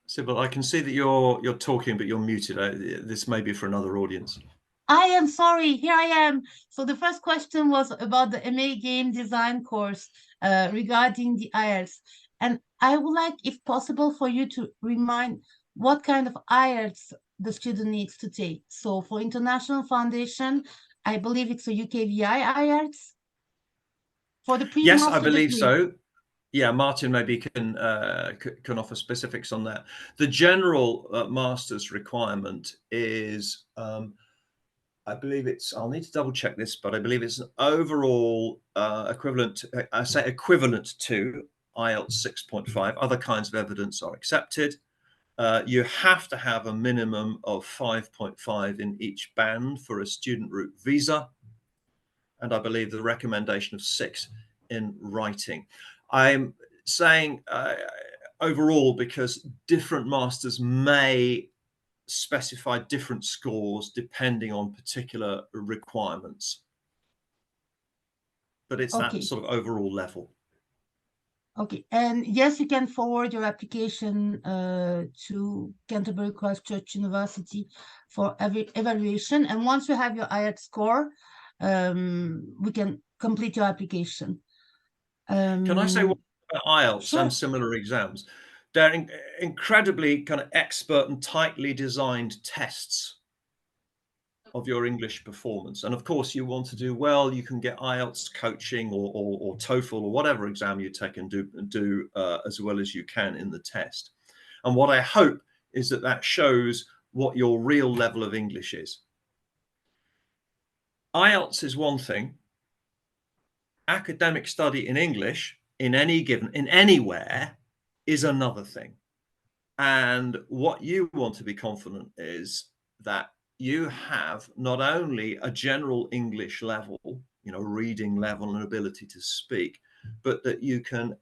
Sybil, I can see that you're talking, but you're muted. This may be for another audience. I am sorry, here I am. So the first question was about the MA game design course regarding the IELTS. And I would like, if possible, for you to remind what kind of IELTS the student needs to take. So for International Foundation, I believe it's a UKVI IELTS. For the Yes, I pre-master believe degree. so. Yeah, Martin maybe can offer specifics on that. The general master's requirement is, I believe it's, I'll need to double check this, but I believe it's an overall equivalent to, I say equivalent to IELTS 6.5. Other kinds of evidence are accepted. You have to have a minimum of 5.5 in each band for a student route visa. And I believe the recommendation of 6 in writing. I'm saying overall because different masters may specify different scores depending on particular requirements. But it's that sort of overall level. Okay, and yes, you can forward your application to Canterbury Christ Church University for every evaluation. And once you have your IELTS score, we can complete your application. Can I say what about IELTS Sure. and similar exams? They're incredibly kind of expert and tightly designed tests of your English performance. And of course, you want to do well, you can get IELTS coaching or TOEFL or whatever exam you take and do as well as you can in the test. And what I hope is that that shows what your real level of English is. IELTS is one thing. Academic study in English in anywhere is another thing. And what you want to be confident is that you have not only a general English level, you know, reading level and ability to speak, but that you can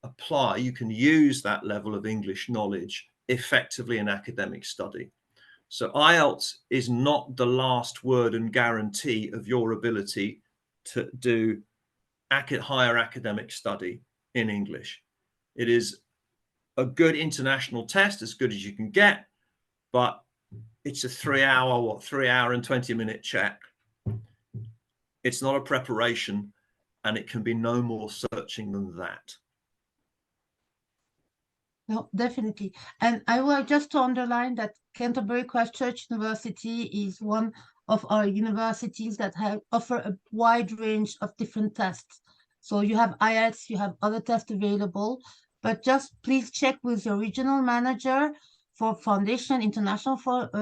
apply, you can use that level of English knowledge effectively in academic study. So IELTS is not the last word and guarantee of your ability to do higher academic study in English. It is a good international test, as good as you can get, but it's a 3 hour and 20-minute check. It's not a preparation, and it can be no more searching than that. No, definitely. And I would like just to underline that Canterbury Christ Church University is one of our universities that offer a wide range of different tests. So you have IELTS, you have other tests available, but just please check with your regional manager for foundation, international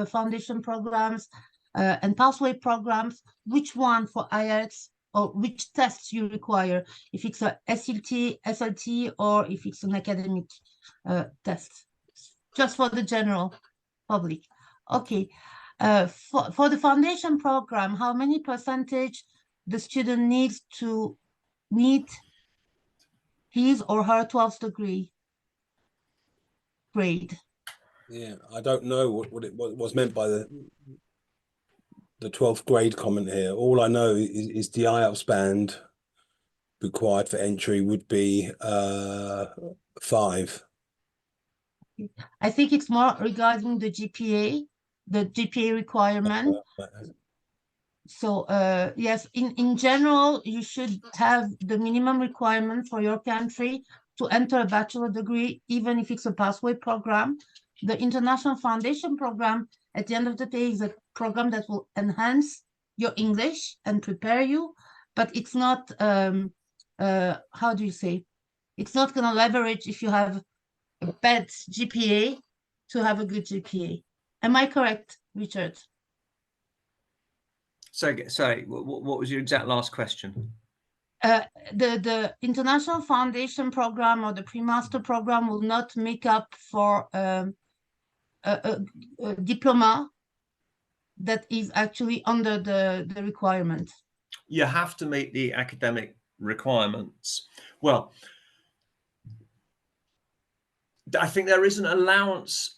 foundation programs and pathway programs, which one for IELTS or which tests you require, if it's a SLT, SLT, or if it's an academic test, just for the general public. Okay, for the foundation program, how many percentage the student needs to meet his or her 12th degree grade? Yeah, I don't know what was meant by the 12th grade comment here. All I know is the IELTS band required for entry would be 5. I think it's more regarding the GPA requirement. So yes, in general, you should have the minimum requirement for your country to enter a bachelor degree, even if it's a pathway program. The International Foundation program, at the end of the day, is a program that will enhance your English and prepare you, but it's not, how do you say? It's not going to leverage if you have a bad GPA to have a good GPA. Am I correct, Richard? So, sorry, what was your exact last question? The International Foundation program or the pre-master program will not make up for a diploma that is actually under the requirement. You have to meet the academic requirements. Well, I think there is an allowance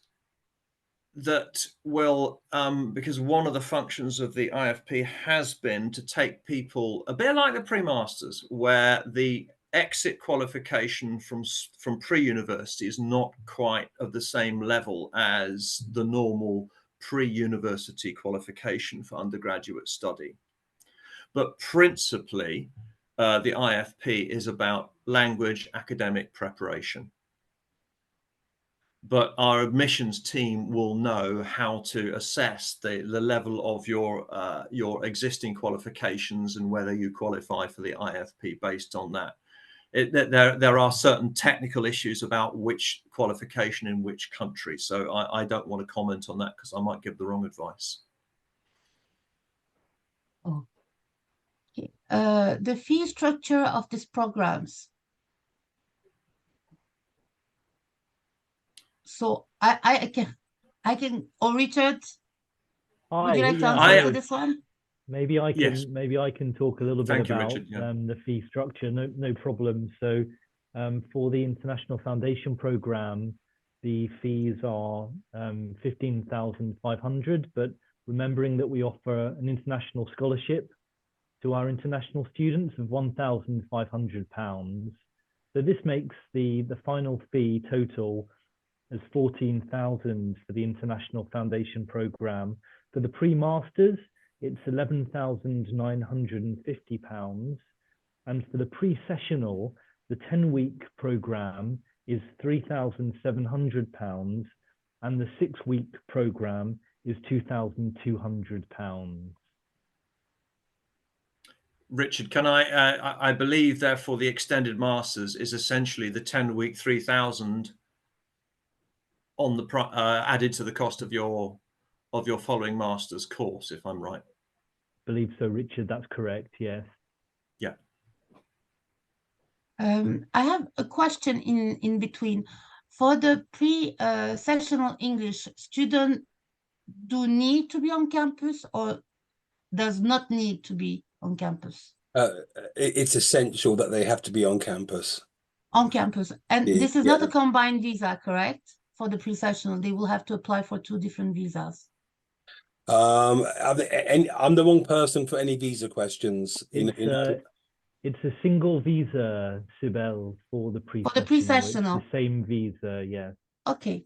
that will, because one of the functions of the IFP has been to take people, a bit like the pre-masters, where the exit qualification from pre-university is not quite of the same level as the normal pre-university qualification for undergraduate study. But principally, the IFP is about language academic preparation. but our admissions team will know how to assess the level of your existing qualifications and whether you qualify for the IFP based on that. There are certain technical issues about which qualification in which country, so I don't want to comment on that because I might give the wrong advice. Oh. Okay. The fee structure of these programs. So I can, or Richard, would you like to answer this one? Maybe I can Yes. maybe I can talk a little bit Thank you, about Richard. Yeah. the fee structure. No problem. So for the International Foundation Program, the fees are 15,500, but remembering that we offer an international scholarship to our international students of £1,500. So this makes the final fee total as 14,000 for the International Foundation Program. For the pre-masters, it's £11,950. And for the pre-sessional, the 10-week program is £3,700. And the 6-week program is £2,200. Richard, can I believe therefore the extended masters is essentially the 10-week 3,000 on the added to the cost of your following master's course, if I'm right. I believe so, Richard. That's correct. Yes. Yeah. I have a question in between. For the pre-sessional English, students do need to be on campus or does not need to be on campus? It's essential that they have to be on campus. On campus. And this is Yeah. not a combined visa, correct? For the pre-sessional, they will have to apply for 2 different visas. I'm the wrong person for any visa questions. It's a single visa, Sibel, for the pre-sessional. For the pre-sessional. It's the same visa, yeah. Okay.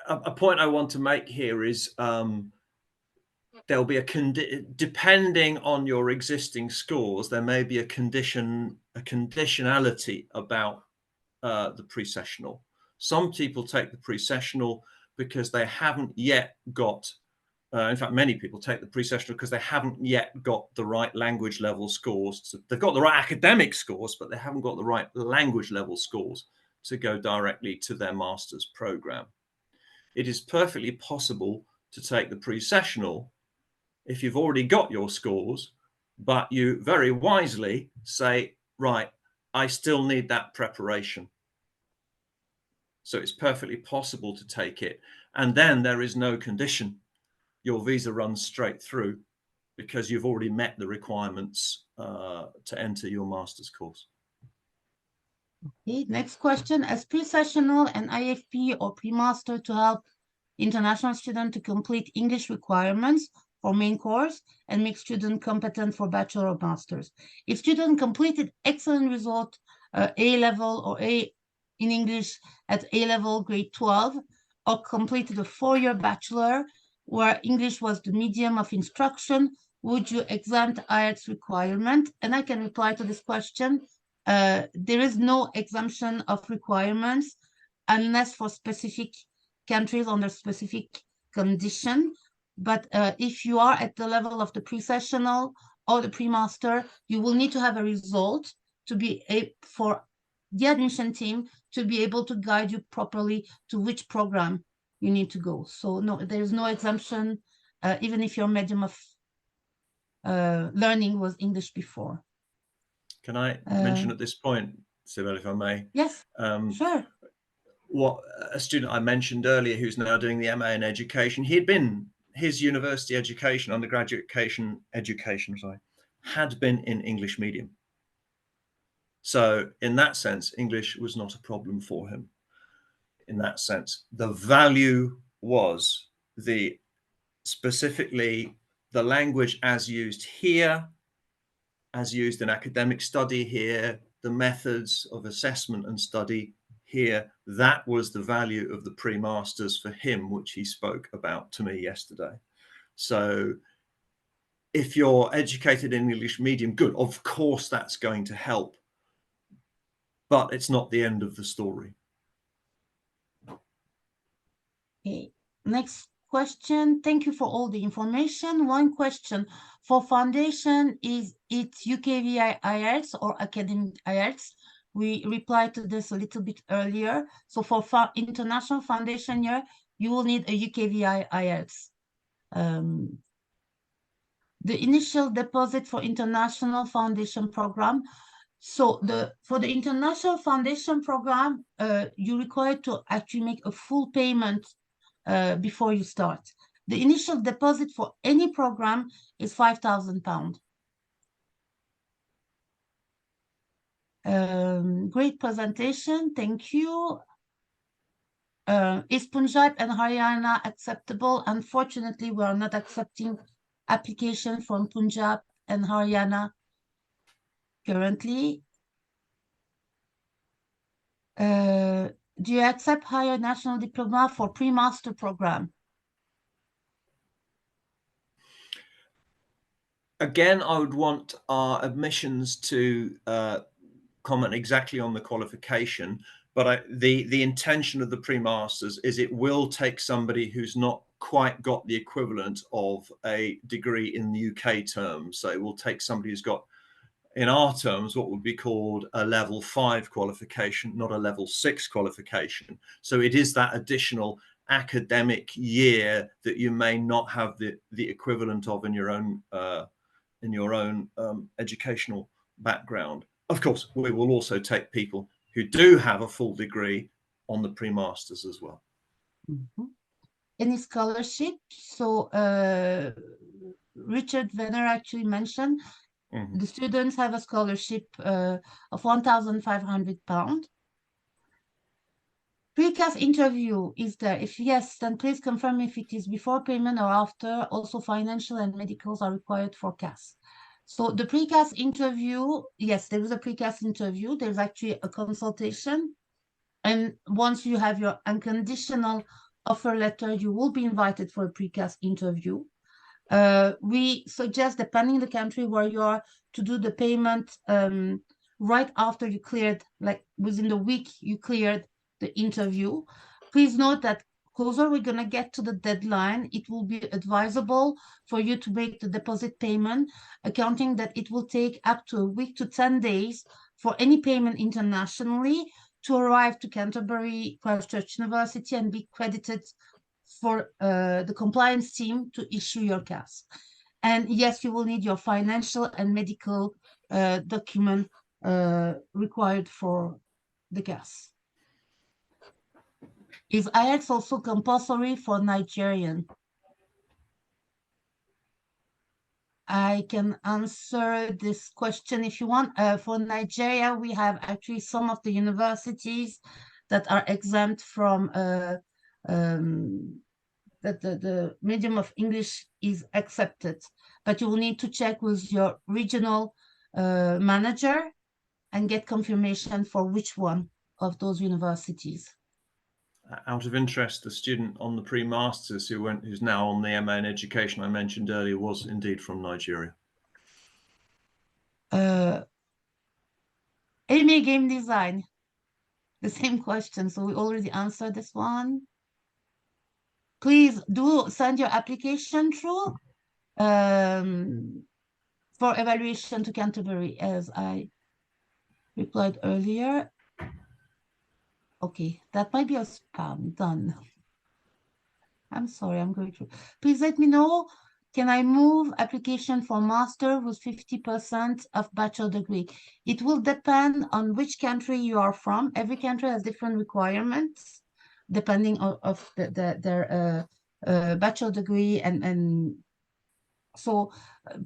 A point I want to make here is there'll be depending on your existing scores, there may be a conditionality about the pre-sessional. Some people take the pre-sessional because they haven't yet got, in fact, many people take the pre-sessional because they haven't yet got the right language level scores. They've got the right academic scores, but they haven't got the right language level scores to go directly to their master's program. It is perfectly possible to take the pre-sessional if you've already got your scores, but you very wisely say, right, I still need that preparation. So it's perfectly possible to take it. And then there is no condition. Your visa runs straight through because you've already met the requirements to enter your master's course. Okay, next question. As pre-sessional and IFP or pre-master to help international students to complete English requirements for main course and make student competent for bachelor or master's. If student completed excellent result, A-level or A in English at A-level grade 12, or completed a 4-year bachelor where English was the medium of instruction, would you exempt IELTS requirement? And I can reply to this question. There is no exemption of requirements unless for specific countries under specific condition. But if you are at the level of the pre-sessional or the pre-master, you will need to have a result to be for the admission team to be able to guide you properly to which program you need to go. So no, there is no exemption, even if your medium of learning was English before. Can I mention at this point, Sibel, if I may? Yes, sure. What a student I mentioned earlier who's now doing the MA in education, his university education, undergraduate education, had been in English medium. So in that sense, English was not a problem for him. In that sense, the value was specifically the language as used here, as used in academic study here, the methods of assessment and study here. That was the value of the pre-masters for him, which he spoke about to me yesterday. So if you're educated in English medium, good, of course that's going to help. but it's not the end of the story. Okay, next question. Thank you for all the information. One question for foundation, is it UKVI IELTS or academic IELTS? We replied to this a little bit earlier. So for international foundation year, you will need a UKVI IELTS. The initial deposit for international foundation program. So for the international foundation program, you're required to actually make a full payment before you start. The initial deposit for any program is £5,000. Great presentation, thank you. Is Punjab and Haryana acceptable? Unfortunately, we are not accepting application from Punjab and Haryana currently. Do you accept higher national diploma for pre-master program? Again, I would want our admissions to comment exactly on the qualification, but the intention of the pre-masters is it will take somebody who's not quite got the equivalent of a degree in the UK terms. So it will take somebody who's got, in our terms, what would be called a level 5 qualification, not a level 6 qualification. So it is that additional academic year that you may not have the equivalent of in your own educational background. Of course, we will also take people who do have a full degree on the pre-masters as well. Mm-hmm. Any scholarship? So Richard Venner actually mentioned the students have a scholarship of £1,500. Precast interview is there? If yes, then please confirm if it is before payment or after. Also, financial and medicals are required for CAS. So the precast interview, yes, there is a precast interview. There's actually a consultation. And once you have your unconditional offer letter, you will be invited for a precast interview. We suggest, depending on the country where you are, to do the payment right after you cleared, like within the week you cleared the interview. Please note that closer we're going to get to the deadline, it will be advisable for you to make the deposit payment, accounting that it will take up to a week to 10 days for any payment internationally to arrive to Canterbury Christ Church University and be credited for the compliance team to issue your CAS. And yes, you will need your financial and medical document required for the CAS. Is IELTS also compulsory for Nigerian? I can answer this question if you want. For Nigeria, we have actually some of the universities that are exempt from that the medium of English is accepted, but you will need to check with your regional manager and get confirmation for which one of those universities. Out of interest, the student on the pre-masters who's now on the MA in education I mentioned earlier was indeed from Nigeria. MA game design, the same question, so we already answered this one. Please do send your application through for evaluation to Canterbury, as I replied earlier. Okay, that might be a spam. Done. I'm sorry, I'm going through. Please let me know. Can I move application for master with 50% of bachelor degree? It will depend on which country you are from. Every country has different requirements depending on their bachelor degree, and so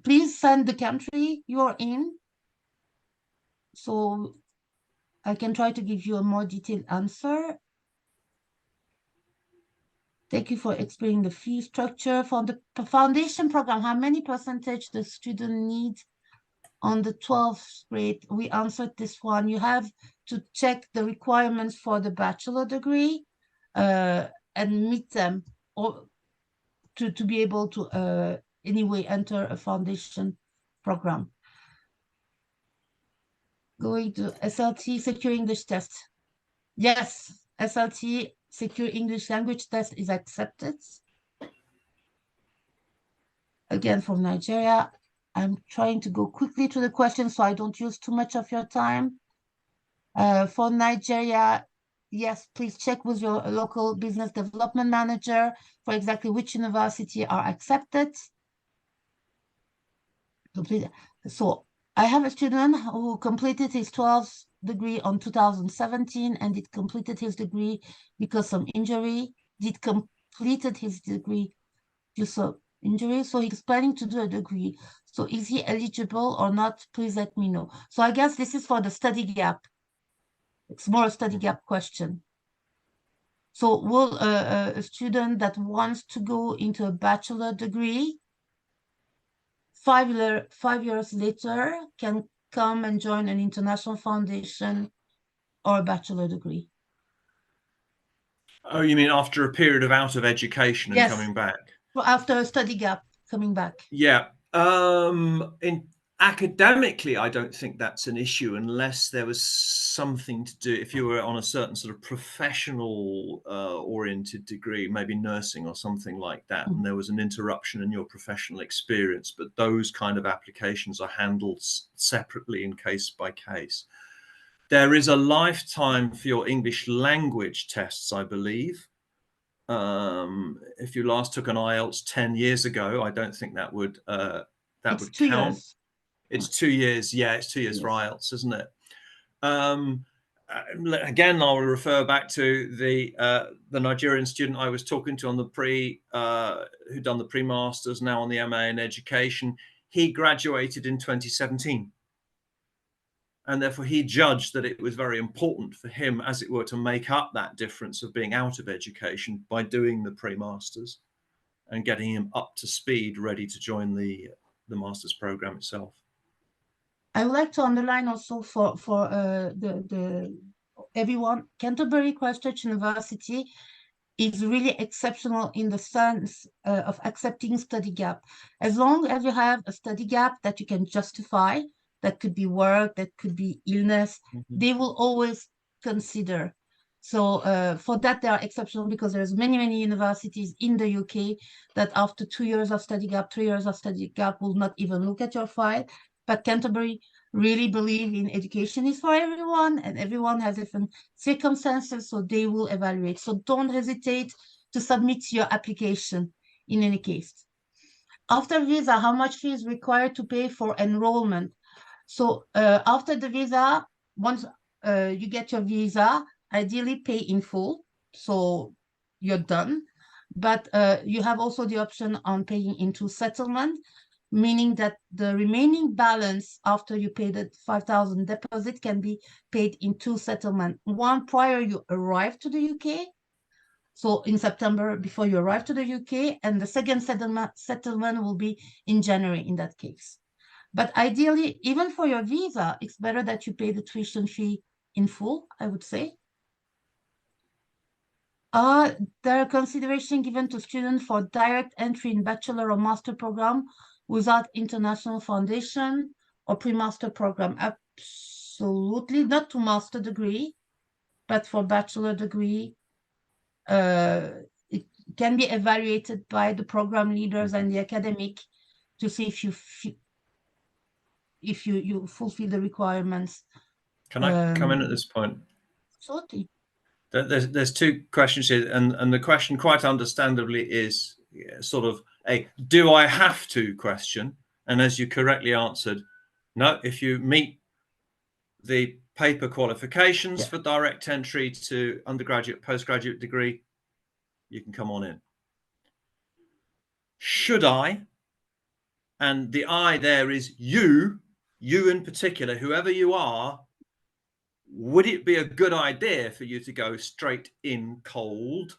please send the country you are in so I can try to give you a more detailed answer. Thank you for explaining the fee structure for the foundation program. How many percentage the student needs on the 12th grade? We answered this one. You have to check the requirements for the bachelor degree and meet them, or to be able to anyway enter a foundation program. going to SLT Secure English Test. Yes, SLT Secure English Language Test is accepted. Again, from Nigeria. I'm trying to go quickly to the questions so I don't use too much of your time. For Nigeria, yes, please check with your local business development manager for exactly which university are accepted. So I have a student who completed his 12th degree on 2017 and it completed his degree because of injury. Completed his degree due to injury, so he's planning to do a degree. So is he eligible or not? Please let me know. So I guess this is for the study gap. It's more a study gap question. So will a student that wants to go into a bachelor degree 5 years later can come and join an international foundation or a bachelor degree? Oh, you mean after a period of out of education and Yes. coming back? Well, after a study gap, coming back. Yeah. In academically, I don't think that's an issue unless there was something to do. If you were on a certain sort of professional oriented degree, maybe nursing or something like that, and there was an interruption in your professional experience, but those kind of applications are handled separately in case by case. There is a lifetime for your English language tests, I believe. If you last took an IELTS 10 years ago, I don't think that would It's 2 count. years. It's 2 years. Yeah, it's 2 years for IELTS, isn't it? Again, I will refer back to the Nigerian student I was talking to on the who'd done the pre-masters, now on the MA in education. He graduated in 2017. And therefore, he judged that it was very important for him, as it were, to make up that difference of being out of education by doing the pre-masters and getting him up to speed, ready to join the master's program itself. I would like to underline also for everyone, Canterbury Christ Church University is really exceptional in the sense of accepting study gap. As long as you have a study gap that you can justify, that could be work, that could be illness, they will always consider. So for that, they are exceptional because there's many universities in the UK that after 2 years of study gap, 3 years of study gap will not even look at your file. But Canterbury really believe in education is for everyone and everyone has different circumstances, so they will evaluate. So don't hesitate to submit your application in any case. After visa, how much fee is required to pay for enrollment? So after the visa, once you get your visa, ideally pay in full, so you're done. But you have also the option on paying into settlement, meaning that the remaining balance after you pay the 5,000 deposit can be paid in 2 settlements. One prior you arrive to the UK, so in September before you arrive to the UK, and the second settlement will be in January in that case. But ideally, even for your visa, it's better that you pay the tuition fee in full, I would say. There are consideration given to students for direct entry in bachelor or master program without international foundation or pre-master program. Absolutely, not to master degree, but for bachelor degree. It can be evaluated by the program leaders and the academic to see if you fulfill the requirements. Can I come in at this point? Absolutely. There's 2 questions here, and the question, quite understandably, is sort of a "do I have to" question. And as you correctly answered, no. If you meet the paper qualifications for direct entry to undergraduate, postgraduate degree, you can come on in. Should I? And the I there is you in particular, whoever you are. Would it be a good idea for you to go straight in cold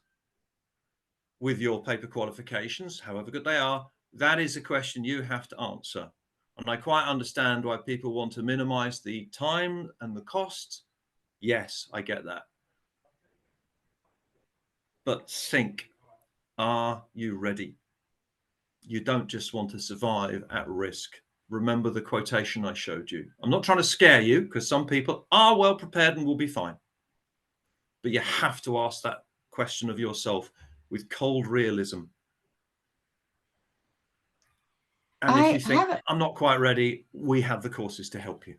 with your paper qualifications, however good they are? That is a question you have to answer. And I quite understand why people want to minimize the time and the cost. Yes, I get that. But think, are you ready? You don't just want to survive at risk. remember the quotation I showed you. I'm not trying to scare you, because some people are well prepared and will be fine. But you have to ask that question of yourself with cold realism. And if you think, I'm not quite ready, we have the courses to help you.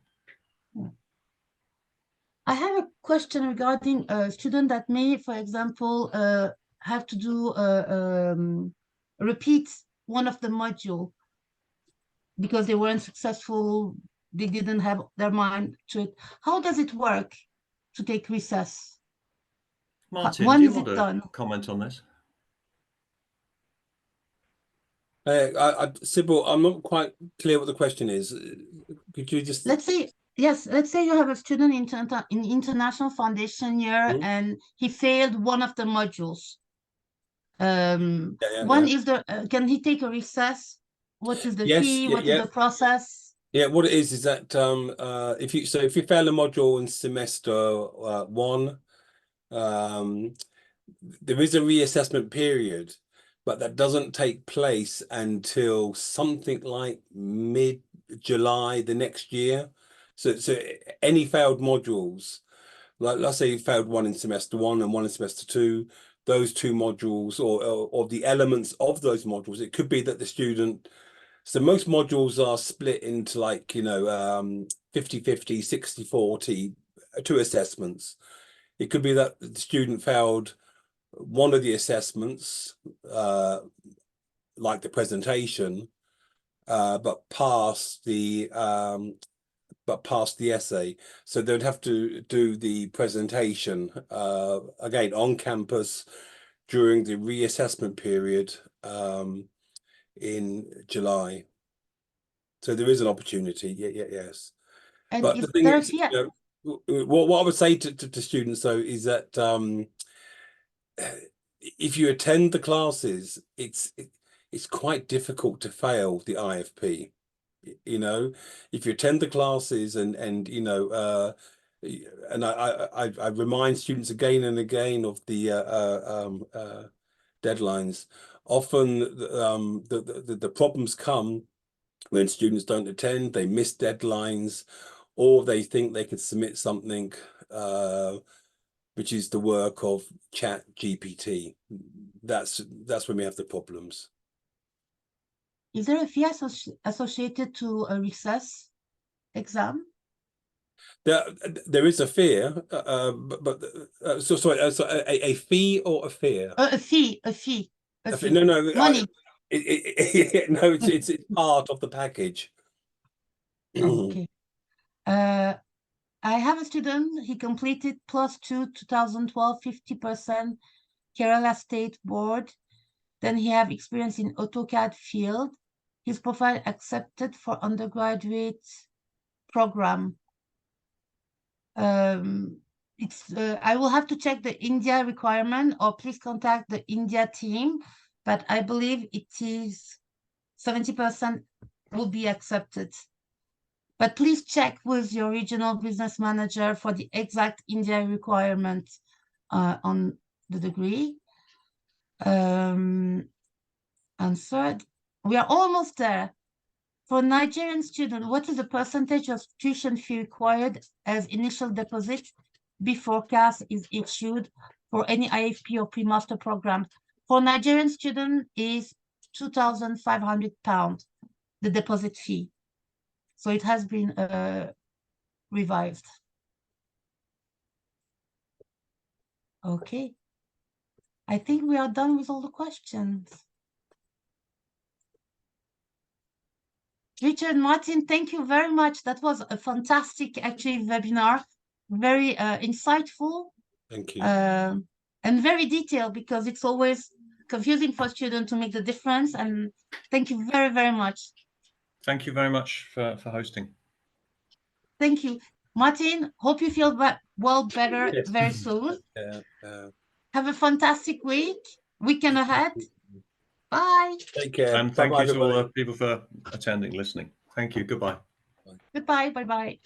I have a question regarding a student that may, for example, have to do repeat one of the module because they weren't successful, they didn't have their mind to it. How does it work to take recess? Martin, when do you is want it to done? comment on this? Sybil, I'm not quite clear what the question is. Could you just... Let's say you have a student in international foundation year and he failed one of the modules. Is the can he take a recess? What is the fee? What is the process? Yeah, what it is that if you fail a module in semester one, there is a reassessment period, but that doesn't take place until something like mid-July the next year. So any failed modules, like let's say you failed one in semester one and one in semester two, those two modules or the elements of those modules, it could be that the student, so most modules are split into like, 50-50, 60-40, two assessments. It could be that the student failed one of the assessments, like the presentation, but passed the essay. So they'd have to do the presentation again on campus during the reassessment period in July. So there is an opportunity. Yes. And but the thing is, what I would say to students though is that if you attend the classes, it's quite difficult to fail the IFP. If you attend the classes and I remind students again and again of the deadlines. Often the problems come when students don't attend, they miss deadlines, or they think they could submit something which is the work of Chat GPT. That's when we have the problems. Is there a fee associated to a recess exam? There is a fear, but a fee or a fear? A fee. No, money. No, it's part of the package. Okay. I have a student. He completed +2 2012 50% Kerala State Board. Then he have experience in AutoCAD field. His profile accepted for undergraduate program. I will have to check the India requirement, or please contact the India team, but I believe it is 70% will be accepted. But please check with your regional business manager for the exact India requirement on the degree. And third, we are almost there. For Nigerian student, what is the percentage of tuition fee required as initial deposit before CAS is issued for any IFP or pre-master program? For Nigerian student is £2,500, the deposit fee. So it has been revised. Okay. I think we are done with all the questions. Richard, Martin, thank you very much. That was a fantastic, actually, webinar. Very insightful. Thank you. And very detailed, because it's always confusing for students to make the difference. And thank you very, very much. Thank you very much for hosting. Thank you. Martin, hope you feel better very soon. Have a fantastic weekend ahead. Bye. Take care. And thank you to all the people for attending, listening. Thank you. Goodbye. Goodbye. Bye-bye.